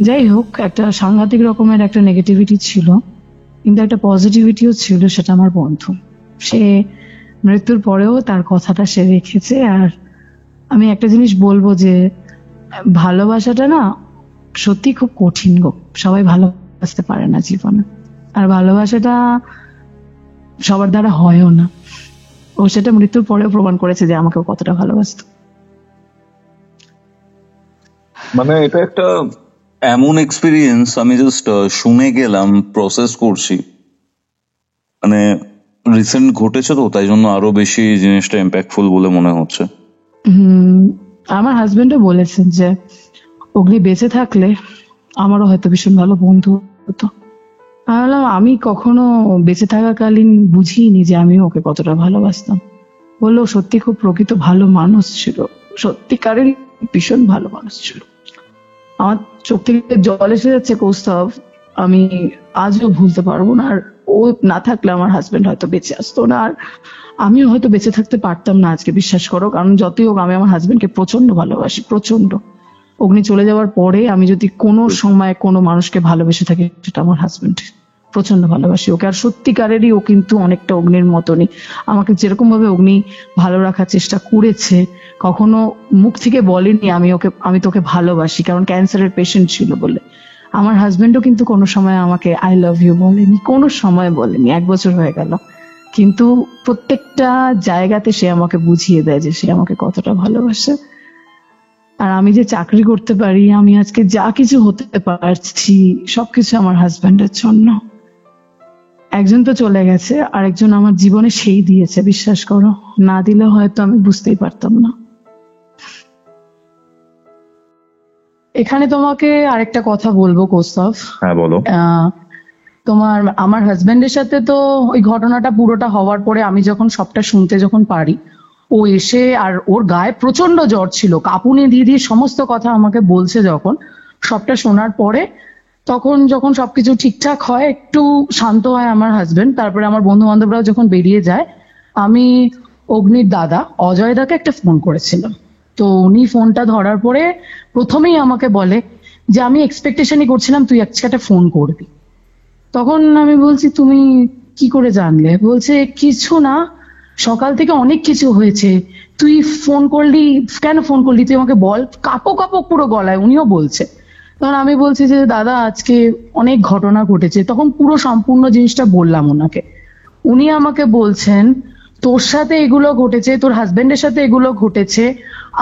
যাই হোক, একটা সাংঘাতিক রকমের একটা নেগেটিভিটি ছিল, কিন্তু একটা পজিটিভিটিও ছিল, সেটা আমার বন্ধু। সে মৃত্যুর পরেও তার কথাটা সে রেখেছে। আর আমি একটা জিনিস বলবো যে ভালোবাসাটা না সত্যি খুব কঠিন গো, সবাই ভালোবাসতে পারে না জীবনে, আর ভালোবাসাটা সবার দ্বারা হয়ও না। ও সেটা মৃত্যুর পরেও প্রমাণ করেছে যে আমাকে কতটা ভালোবাসতো। মানে এটা একটা এমন এক্সপিরিয়েন্স, আমি জাস্ট শুনে গেলাম, প্রসেস করছি। মানে রিসেন্ট ঘটেছে তো, তাই জন্য আরো বেশি জিনিসটা ইম্প্যাক্টফুল বলে মনে হচ্ছে। আমার হাজবেন্ডও বলেছেন যে অগ্নি বেঁচে থাকলে আমারও হয়তো ভীষণ ভালো বন্ধু হতো। আমি কখনো বেঁচে থাকাকালীন বুঝিনি যে আমি ওকে কতটা ভালোবাসতাম। বললো সত্যি খুব প্রকৃত ভালো মানুষ ছিল, সত্যিকারের ভীষণ ভালো মানুষ ছিল। আমার চোখ থেকে জল এসে যাচ্ছে কৌস্তব, আমি আজও ভুলতে পারবো না। আর ও না থাকলে আমার হাজবেন্ড হয়তো বেঁচে আসতো না, আর আমিও হয়তো বেঁচে থাকতে পারতাম না আজকে, বিশ্বাস করো। কারণ যতই হোক আমি আমার হাজবেন্ডকে প্রচন্ড ভালোবাসি, প্রচন্ড। অগ্নি চলে যাওয়ার পরে আমি যদি কোনো সময় কোনো মানুষকে ভালোবেসে থাকি, সেটা আমার হাজবেন্ড। প্রচন্ড ভালোবাসি ওকে। আর সত্যিকারেরই ও কিন্তু অনেকটা অগ্নির মতনই, আমাকে যেরকম ভাবে অগ্নি ভালো রাখার চেষ্টা করেছে, কখনো মুখ থেকে বলেনি আমি তোকে ভালোবাসি, কারণ ক্যান্সারের পেশেন্ট ছিল বলে। আমার হাজবেন্ডও কিন্তু কোনো সময় আমাকে আই লাভ ইউ বলেনি, কোনো সময় বলেনি, 1 বছর হয়ে গেল। কিন্তু প্রত্যেকটা জায়গাতে সে আমাকে বুঝিয়ে দেয় যে সে আমাকে কতটা ভালোবাসে। আর আমি যে চাকরি করতে পারি, আমি আজকে যা কিছু হতে পারছি, সবকিছু আমার হাজবেন্ডের জন্য। একজন তো চলে গেছে, আর একজন আমার জীবনে সেই দিয়েছে, বিশ্বাস করো। না দিলে হয়তো আমি বুঝতেই পারতাম না। এখানে তোমাকে আরেকটা কথা বলবো কৌস্তভ। হ্যাঁ বলো। আমার হাজবেন্ডের সাথে তো ওই ঘটনাটা পুরোটা হওয়ার পরে আমি যখন সবটা শুনতে যখন পারি, ও এসে, আর ওর গায়ে প্রচন্ড জ্বর ছিল, কাঁপুনি দিয়ে সমস্ত কথা আমাকে বলছে, যখন সবটা শোনার পরে, তখন যখন সবকিছু ঠিকঠাক হয়, একটু শান্ত হয় আমার হাজবেন্ড, তারপরে আমার বন্ধু বান্ধবরাও যখন বেরিয়ে যায়, আমি অগ্নির দাদা অজয় দাকে একটা ফোন করেছিলাম। তো উনি ফোনটা ধরার পরে প্রথমেই আমাকে বলে যে আমি এক্সপেকটেশনই করছিলাম তুই আজকে একটা ফোন করবি। তখন আমি বলছি তুমি কি করে জানলে? বলছে কিছু না, সকাল থেকে অনেক কিছু হয়েছে, তুই ফোন করলি কেন, ফোন করলি তুই আমাকে বল। কাঁপো কাঁপো পুরো গলায় উনিও বলছে। তখন আমি বলছি যে দাদা আজকে অনেক ঘটনা ঘটেছে। তখন পুরো সম্পূর্ণ জিনিসটা বললাম ওনাকে। উনি আমাকে বলছেন তোর সাথে এগুলো ঘটেছে, তোর হাজবেন্ডের সাথে এগুলো ঘটেছে,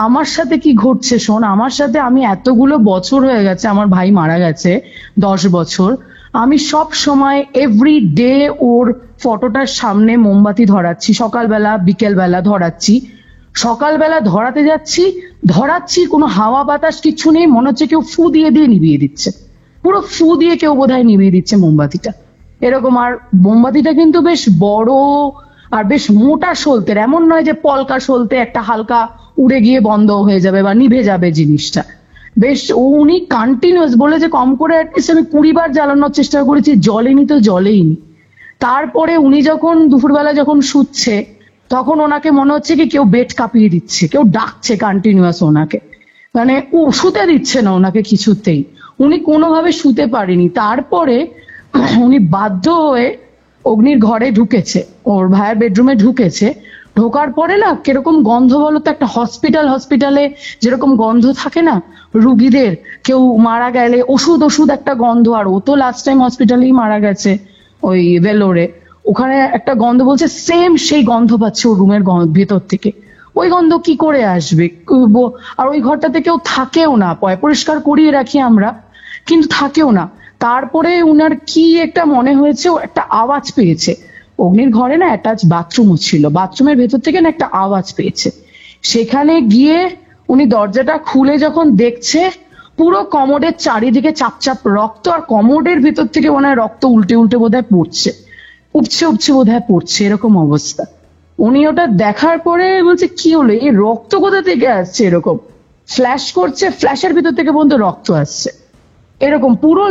আমার সাথে কি ঘটছে শোন। আমার সাথে, আমি এতগুলো বছর হয়ে গেছে, আমার ভাই মারা গেছে 10 বছর, আমি সব সময় এভরি ডে ওর ফটোটার সামনে মোমবাতি ধরাচ্ছি, সকালবেলা বিকেলবেলা ধরাচ্ছি। সকালবেলা ধরাচ্ছি কোনো হাওয়া বাতাস কিছু নেই, মনে হচ্ছে কেউ ফু দিয়ে দিয়ে নিভিয়ে দিচ্ছে, পুরো ফু দিয়ে কেউ বোধহয় নিভিয়ে দিচ্ছে মোমবাতিটা এরকম। আর মোমবাতিটা কিন্তু বেশ বড় আর বেশ মোটা সলতের, এমন নয় যে পলকা সলতে একটা হালকা উড়ে গিয়ে বন্ধ হয়ে যাবে বা নিভে যাবে জিনিসটা। বেশ উনি কন্টিনিউয়াস বলে যে কম করে অ্যাটলিস্ট আমি 20 বার জ্বালানোর চেষ্টা করেছি, জ্বলেনি তো জ্বলেইনি। তারপরে উনি যখন দুপুরবেলা যখন শুচ্ছে তখন ওনাকে মনে হচ্ছে কি কেউ বেড কাঁপিয়ে দিচ্ছে, কেউ ডাকছে কন্টিনিউয়াস ওনাকে, মানে ও শুতে দিচ্ছে না ওনাকে কিছুতেই, উনি কোনোভাবে শুতে পারেনি। তারপরে উনি বাধ্য হয়ে অগ্নির ঘরে ঢুকেছে, ওর ভাইয়ের বেডরুমে ঢুকেছে। ঢোকার পরে না কিরকম গন্ধ বলতো, একটা হসপিটালে যেরকম গন্ধ থাকে না রুগীদের, কেউ মারা গেলে ওষুধ একটা গন্ধ, আর ও তো লাস্ট টাইম হসপিটালেই মারা গেছে ওই ভেলোরে, ওখানে একটা গন্ধ বলছে সেম সেই গন্ধ পাচ্ছে ওর রুমের ভেতর থেকে। ওই গন্ধ কি করে আসবে? আর ওই ঘরটাতে কেউ থাকেও না, পরিষ্কার করিয়ে রাখি আমরা, কিন্তু থাকেও না। তারপরে উনার কি একটা মনে হয়েছে, ও একটা আওয়াজ পেয়েছে, অগ্নির ঘরে না অ্যাটাচ বাথরুমও ছিল, বাথরুমের ভেতর থেকে না একটা আওয়াজ পেয়েছে। সেখানে গিয়ে উনি দরজাটা খুলে যখন দেখছে পুরো কমোডের চারিদিকে চাপচাপ রক্ত, আর কমোডের ভিতর থেকে মনে হয় রক্ত উল্টে উল্টে বোধহয় পড়ছে, উপচে বোধহয় পড়ছে, এরকম অবস্থা। উনি ওটা দেখার পরে বলছে কি হলো, এই রক্ত কোথা থেকে আসছে, এরকম ফ্ল্যাশ করছে, ফ্ল্যাশের ভিতর থেকে পর্যন্ত রক্ত আসছে এরকম পুরো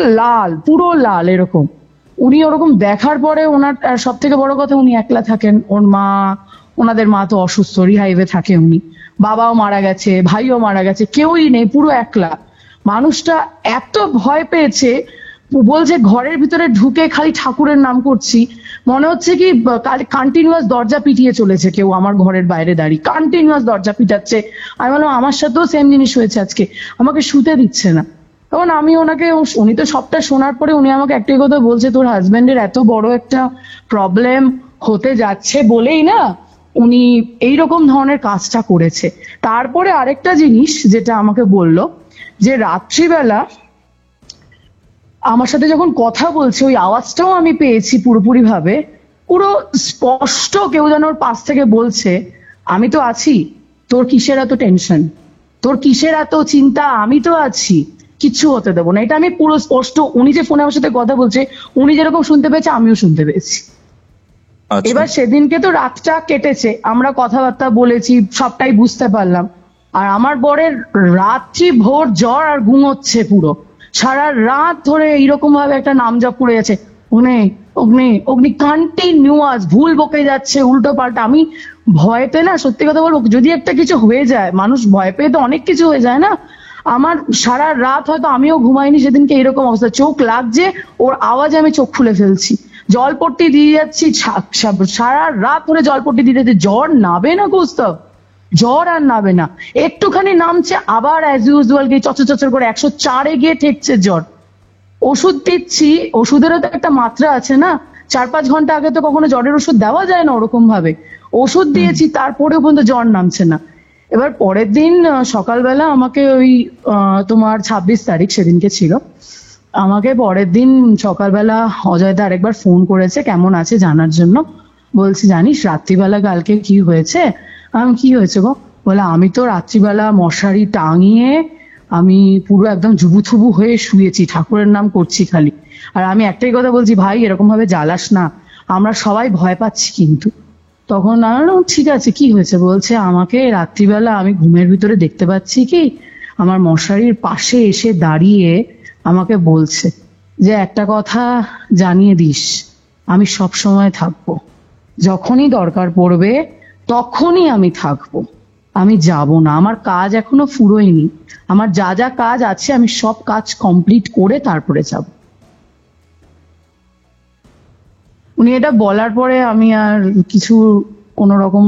লাল এরকম। উনি ওরকম দেখার পরে ওনার সব থেকে বড় কথা, উনি একলা থাকেন, ওনাদের মা তো অসুস্থ, রিহাইভে থাকে উনি, বাবাও মারা গেছে, ভাইও মারা গেছে, কেউই নেই, পুরো একলা। মানুষটা এত ভয় পেয়েছে, বলছে ঘরের ভিতরে ঢুকে খালি ঠাকুরের নাম করছি, মনে হচ্ছে কি কন্টিনিউয়াস দরজা পিটিয়ে চলেছে কেউ আমার ঘরের বাইরে দাঁড়িয়ে, কন্টিনিউয়াস দরজা পিটাচ্ছে। আমি বললাম আমার সাথেও সেম জিনিস হয়েছে আজকে, আমাকে শুতে দিচ্ছে না। তখন আমি ওনাকে, উনি তো সবটা শোনার পরে উনি আমাকে একটাই কথা বলছে, তোর হাজবেন্ডের এত বড় একটা প্রবলেম হতে যাচ্ছে বলেই না উনি এইরকম ধরনের কাজটা করেছে। তারপরে আরেকটা জিনিস যেটা আমাকে বলল, যে রাত্রিবেলা আমার সাথে যখন কথা বলছে ওই আওয়াজটাও আমি পেয়েছি পুরোপুরি ভাবে, পুরো স্পষ্ট কেউ যেন ওর পাশ থেকে বলছে, আমি তো আছি, তোর কিসের এত টেনশন, তোর কিসের এত চিন্তা, আমি তো আছি, কিচ্ছু হতে দেবো না। এটা আমি পুরো স্পষ্ট, উনি যে ফোনে আমার সাথে কথা বলছে উনি যেরকম শুনতে পেয়েছে আমিও শুনতে পেয়েছি। এবার সেদিনকে তো রাতটা কেটেছে, আমরা কথাবার্তা বলেছি, সবটাই বুঝতে পারলাম। আর আমার বরের রাত্রি ভোর জ্বর আর ঘুম হচ্ছে, পুরো সারা রাত ধরে এইরকম ভাবে একটা নাম জপ করে যাচ্ছে, অগ্নি কন্টিনিউয়াস, ভুল বকে যাচ্ছে উল্টো পাল্টা। আমি ভয়তে না, সত্যি কথা বলবো, যদি একটা কিছু হয়ে যায়, মানুষ ভয় পেয়ে তো অনেক কিছু হয়ে যায় না, আমার সারা রাত হয়তো আমিও ঘুমাইনি সেদিনকে, এরকম অবস্থা, চোখ লাগছে ওর আওয়াজে আমি চোখ খুলে ফেলছি, জলপট্টি দিয়ে যাচ্ছি, সারা রাত ধরে জলপট্টি দিয়ে যাচ্ছে। জ্বর নাবে না কৌস্তব, জ্বর আর নাবে না, একটুখানি নামছে আবার অ্যাজ ইউজুয়াল গিয়ে চচর করে 104-এ গিয়ে ঠেকছে জ্বর। ওষুধ দিচ্ছি, ওষুধেরও তো একটা মাত্রা আছে না, 4-5 ঘন্টা আগে তো কখনো জ্বরের ওষুধ দেওয়া যায় না ওরকম ভাবে, ওষুধ দিয়েছি তারপরেও পর্যন্ত জ্বর নামছে না। এবার পরের দিন সকালবেলা আমাকে ওই তোমার 26 তারিখ সেদিনকে ছিল, আমাকে পরের দিন সকালবেলা অজয়দা আরেকবার ফোন করেছে কেমন আছে জানার জন্য। বলছি জানিস রাত্রিবেলা কালকে কি হয়েছে? কি হয়েছে গো? বলে আমি তো রাত্রিবেলা মশারি টাঙিয়ে আমি পুরো একদম জুবুথুবু হয়ে শুয়েছি, ঠাকুরের নাম করছি খালি। আর আমি একটাই কথা বলছি, ভাই এরকম ভাবে জ্বালাস না, আমরা সবাই ভয় পাচ্ছি কিন্তু। তখন ঠিক আছে কি হয়েছে? বলছে আমাকে রাত্রিবেলা আমি ঘুমের ভিতরে দেখতে পাচ্ছি কি আমার মশারির পাশে এসে দাঁড়িয়ে আমাকে বলছে যে একটা কথা জানিয়ে দিস, আমি সব সময় থাকবো, যখনই দরকার পড়বে তখনই আমি থাকবো, আমি যাব না, আমার কাজ এখনো ফুরোয়নি, আমার যা যা কাজ আছে আমি সব কাজ কমপ্লিট করে তারপরে যাব। উনি এটা বলার পরে আমি আর কিছু কোনো রকম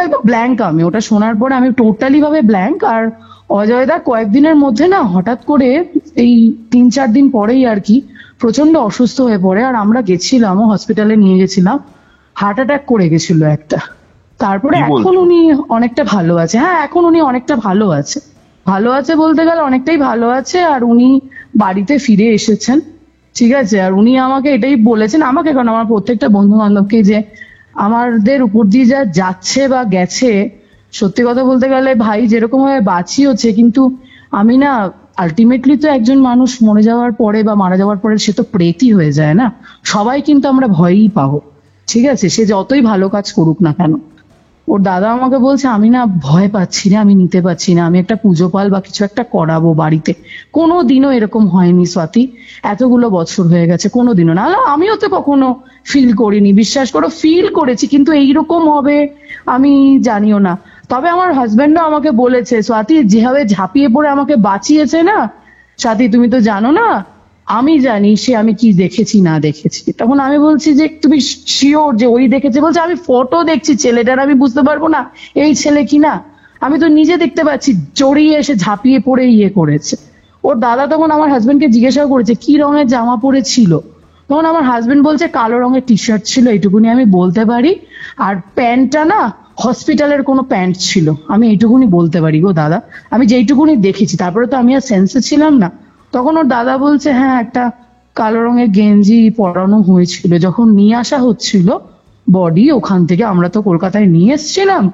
একদম ব্ল্যাঙ্ক, আমি ওটা শোনার পরে আমি টোটালি ভাবে ব্ল্যাঙ্ক। আর অজয়দা কয়েকদিনের মধ্যে না হঠাৎ করে এই 3-4 দিন পরেই আর কি প্রচন্ড অসুস্থ হয়ে পড়ে, আর আমরা গেছিলাম হসপিটালে নিয়ে গেছিলাম, হার্ট অ্যাটাক করে গেছিল একটা। তারপরে এখন উনি অনেকটা ভালো আছে, হ্যাঁ এখন উনি অনেকটা ভালো আছে, ভালো আছে বলতে গেলে অনেকটাই ভালো আছে। আর উনি বাড়িতে ফিরে এসেছেন ঠিক আছে, আর উনি আমাকে এটাই বলেছেন, আমাকে কেন, আমার প্রত্যেকটা বন্ধু বান্ধবকে, যে আমাদের উপর দিয়ে যা যাচ্ছে বা গেছে, সত্যি কথা বলতে গেলে ভাই যেরকম ভাবে বাঁচিয়েছে, কিন্তু আমি না, আলটিমেটলি তো একজন মানুষ মরে যাওয়ার পরে বা মারা যাওয়ার পরে সে তো প্রেতই হয়ে যায় না, সবাই কিন্তু আমরা ভয়ই পাবো, ঠিক আছে, সে যতই ভালো কাজ করুক না কেন। ওর দাদা আমাকে বলছে আমি না ভয় পাচ্ছি না, আমি নিতে পারছি না, আমি একটা পুজো পাল বা কিছু একটা করাবো বাড়িতে। কোনোদিনও এরকম হয়নি স্বাতি, এতগুলো বছর হয়ে গেছে, কোনোদিনও না। আমিও তো কখনো ফিল করিনি, বিশ্বাস করো, ফিল করেছি কিন্তু এইরকম হবে আমি জানিও না। তবে আমার হাজবেন্ডও আমাকে বলেছে, স্বাতি যেভাবে ঝাঁপিয়ে পড়ে আমাকে বাঁচিয়েছে না, স্বাতি তুমি তো জানো না, আমি জানি সে আমি কি দেখেছি না দেখেছি। তখন আমি বলছি যে তুমি শিওর যে ওই দেখেছে? বলছে আমি ফটো দেখছি ছেলেটার, আমি বুঝতে পারবো না এই ছেলে কিনা, আমি তো নিজে দেখতে পাচ্ছি, জড়িয়ে এসে ঝাঁপিয়ে পড়ে ইয়ে করেছে। ওর দাদা তখন আমার হাজবেন্ডকে জিজ্ঞাসা করেছে কি রঙের জামা পরেছিল, তখন আমার হাজবেন্ড বলছে কালো রঙের টি শার্ট ছিল, এইটুকুনি আমি বলতে পারি, আর প্যান্টটা না হসপিটালের কোনো প্যান্ট ছিল, আমি এইটুকুনি বলতে পারি গো দাদা, আমি যেইটুকুনি দেখেছি, তারপরে তো আমি আর সেন্সে ছিলাম না। তখন ওর দাদা বলছে হ্যাঁ একটা কালো রঙের গেঞ্জি পরানো হয়েছিল, যখন নিয়ে আসা হচ্ছিল বডি ওখান থেকে, আমরা তো কলকাতায় নিয়ে এসেছিলাম,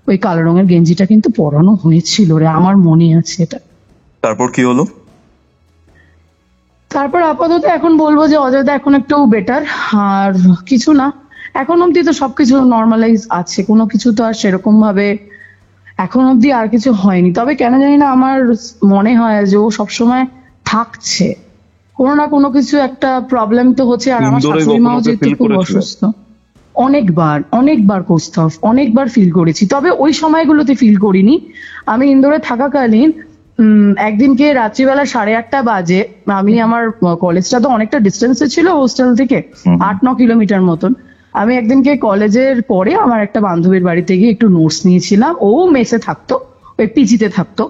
ওই কালো রঙের গেঞ্জিটা কিন্তু পরানো হয়েছিল রে, আমার মনে আছে এটা। তারপর কি হলো? তারপর আপাতত এখন বলবো যে অজয়দা এখন একটু বেটার, আর কিছু না, এখন অব্দি তো সবকিছু নর্মালাইজ আছে, কোনো কিছু তো আর সেরকম ভাবে এখন অব্দি আর কিছু হয়নি। তবে কেন জানি না আমার মনে হয় যে ও সবসময় থাকছে, কোনো না কোনো কিছু একটা প্রবলেম তো হচ্ছে। আর আমার শাশুড়ি মাও যেহেতু খুব অসুস্থ, অনেকবার কৌস্তভ, অনেকবার ফিল করেছি, তবে ওই সময়গুলোতে ফিল করিনি। আমি ইন্দোরে থাকাকালীন একদিনকে রাত্রিবেলা 8:30 বাজে, আমি আমার কলেজটা তো অনেকটা ডিস্টেন্সে ছিল হোস্টেল থেকে, 8-9 কিলোমিটার মতন। আমি একদিনকে কলেজের পরে আমার একটা বান্ধবীর বাড়িতে গিয়ে একটু নোটস নিয়েছিলাম, ও মেসে থাকতো, ওই পিজিতে থাকতো।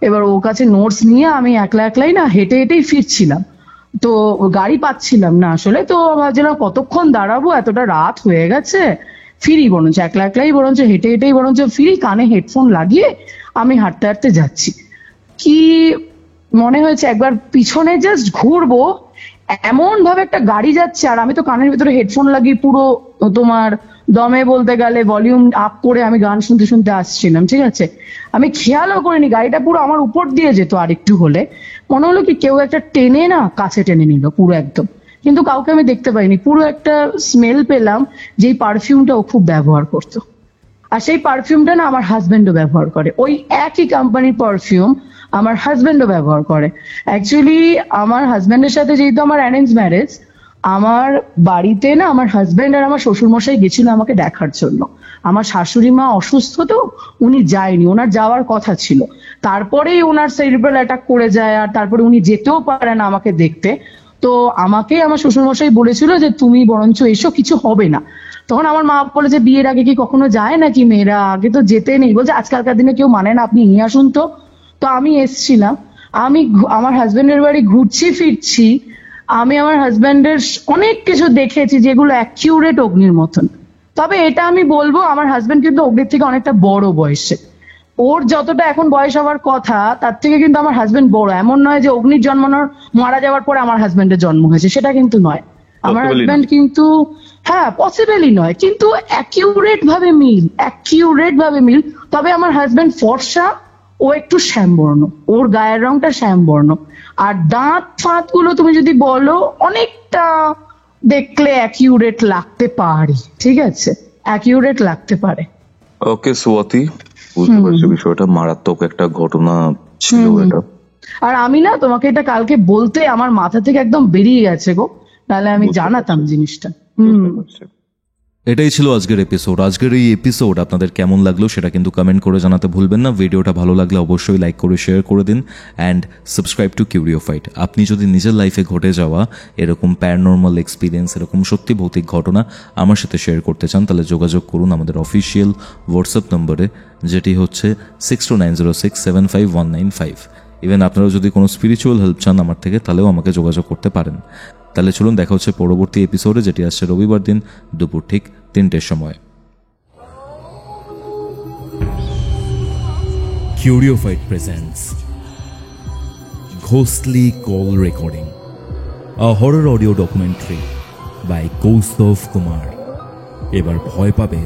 এবার ওর কাছে নোটস নিয়ে আমি একলাই না হেঁটে হেঁটেই ফিরছিলাম, তো গাড়ি পাচ্ছিলাম না আসলে, তো ভাবছিলাম কতক্ষণ দাঁড়াবো, এতটা রাত হয়ে গেছে, ফিরি বরঞ্চ একলাই বরঞ্চ হেঁটে হেঁটেই বরঞ্চ ফিরি, কানে হেডফোন লাগিয়ে আমি হাঁটতে হাঁটতে যাচ্ছি। কি মনে হয়েছে একবার পিছনে জাস্ট ঘুরবো, এমন ভাবে একটা গাড়ি যাচ্ছে, আর আমি তো কানের ভিতরে হেডফোন লাগিয়ে পুরো তোমার দমে বলতে গেলে ভলিউম আপ করে আমি গান শুনতে শুনতে আসছিলাম, ঠিক আছে, আমি খেয়ালও করিনি গাড়িটা পুরো আমার উপর দিয়ে যেত, আর একটু হলে মনে হলো কি কেউ একটা টেনে না কাছে টেনে নিল পুরো একদম, কিন্তু কাউকে আমি দেখতে পাইনি। পুরো একটা স্মেল পেলাম, যেই পারফিউমটা ও খুব ব্যবহার করতো, আর সেই পারফিউমটা না আমার হাজবেন্ডও ব্যবহার করে, ওই একই কোম্পানির পারফিউম আমার হাজবেন্ডও ব্যবহার করে। অ্যাকচুয়ালি আমার হাজবেন্ডের সাথে যেহেতু আমার অ্যারেঞ্জ ম্যারেজ, আমার বাড়িতে না আমার হাজবেন্ড আর আমার শ্বশুরমশাই গেছিল আমাকে দেখার জন্য। আমার শাশুড়ি মা অসুস্থ, তো উনি যায়নি, ওনার যাওয়ার কথা ছিল, তারপরেই ওনার সেরিব্রাল অ্যাটাক করে যায়, আর তারপরে উনি যেতেও পারে না আমাকে দেখতে। তো আমাকে আমার শ্বশুরমশাই বলেছিল যে তুমি বরঞ্চ এসো, কিছু হবে না। তখন আমার মা বলেছে বিয়ের আগে কি কখনো যায় নাকি মেয়েরা, আগে তো যেতে নেই, বলছে আজকালকার দিনে কেউ মানে না, আপনি নিয়ে আসুন তো। তো আমি এসছিলাম, আমি আমার হাজবেন্ডের বাড়ি ঘুরছি ফিরছি, আমি আমার হাজবেন্ডের অনেক কিছু দেখেছি যেগুলো অ্যাকিউরেট অগ্নির মতন। তবে এটা আমি বলবো আমার হাজবেন্ড কিন্তু অগ্নির থেকে অনেকটা বড় বয়সে, ওর যতটা এখন বয়স হওয়ার কথা তার থেকে কিন্তু আমার হাজবেন্ড বড়। এমন নয় যে অগ্নির জন্মানোর মারা যাওয়ার পরে আমার হাজবেন্ডের জন্ম হয়েছে, সেটা কিন্তু নয়। আমার হাজবেন্ড কিন্তু হ্যাঁ পসিবলই নয়, কিন্তু অ্যাকিউরেট ভাবে মিল। তবে আমার হাজবেন্ড ফর্সা, ও একটু শ্যামবর্ণ, ওর গায়ের রংটা শ্যামবর্ণ, আর দাঁত ফাঁত গুলো তুমি যদি বলো অনেকটা দেখলে অ্যাকিউরেট লাগতে পারে, ঠিক আছে, অ্যাকিউরেট লাগতে পারে। ওকে স্বাতি, বুঝতে পারছি বিষয়টা, মারাত্মক একটা ঘটনা ছিল এটা। আর আমি না তোমাকে এটা কালকে বলতে আমার মাথা থেকে একদম বেরিয়ে গেছে গো, তাহলে আমি জানাতাম জিনিসটা। এটাই ছিল আজকের এপিসোড। আজকের এই এপিসোড আপনাদের কেমন লাগলো সেটা কিন্তু কমেন্ট করে জানাতে ভুলবেন না। ভিডিওটা ভালো লাগলে অবশ্যই লাইক করে শেয়ার করে দিন অ্যান্ড সাবস্ক্রাইব টু কিউরিওফাইট। আপনি যদি নিজের লাইফে ঘটে যাওয়া এরকম প্যারানর্মাল এক্সপিরিয়েন্স, এরকম সত্যি ভৌতিক ঘটনা আমার সাথে শেয়ার করতে চান, তাহলে যোগাযোগ করুন আমাদের অফিসিয়াল হোয়াটসঅ্যাপ নম্বরে, যেটি হচ্ছে 6290675195। ইভেন আপনারা যদি কোনো স্পিরিচুয়াল হেল্প চান আমার থেকে, তাহলেও আমাকে যোগাযোগ করতে পারেন। তাহলে চলুন দেখা হচ্ছে পরবর্তী এপিসোডে, যেটি আসছে রবিবার দিন দুপুর ঠিক 3টের সময়। Curiofight presents ghostly call recording, a horror audio documentary by Kaustav Kumar. এবার ভয় পাবে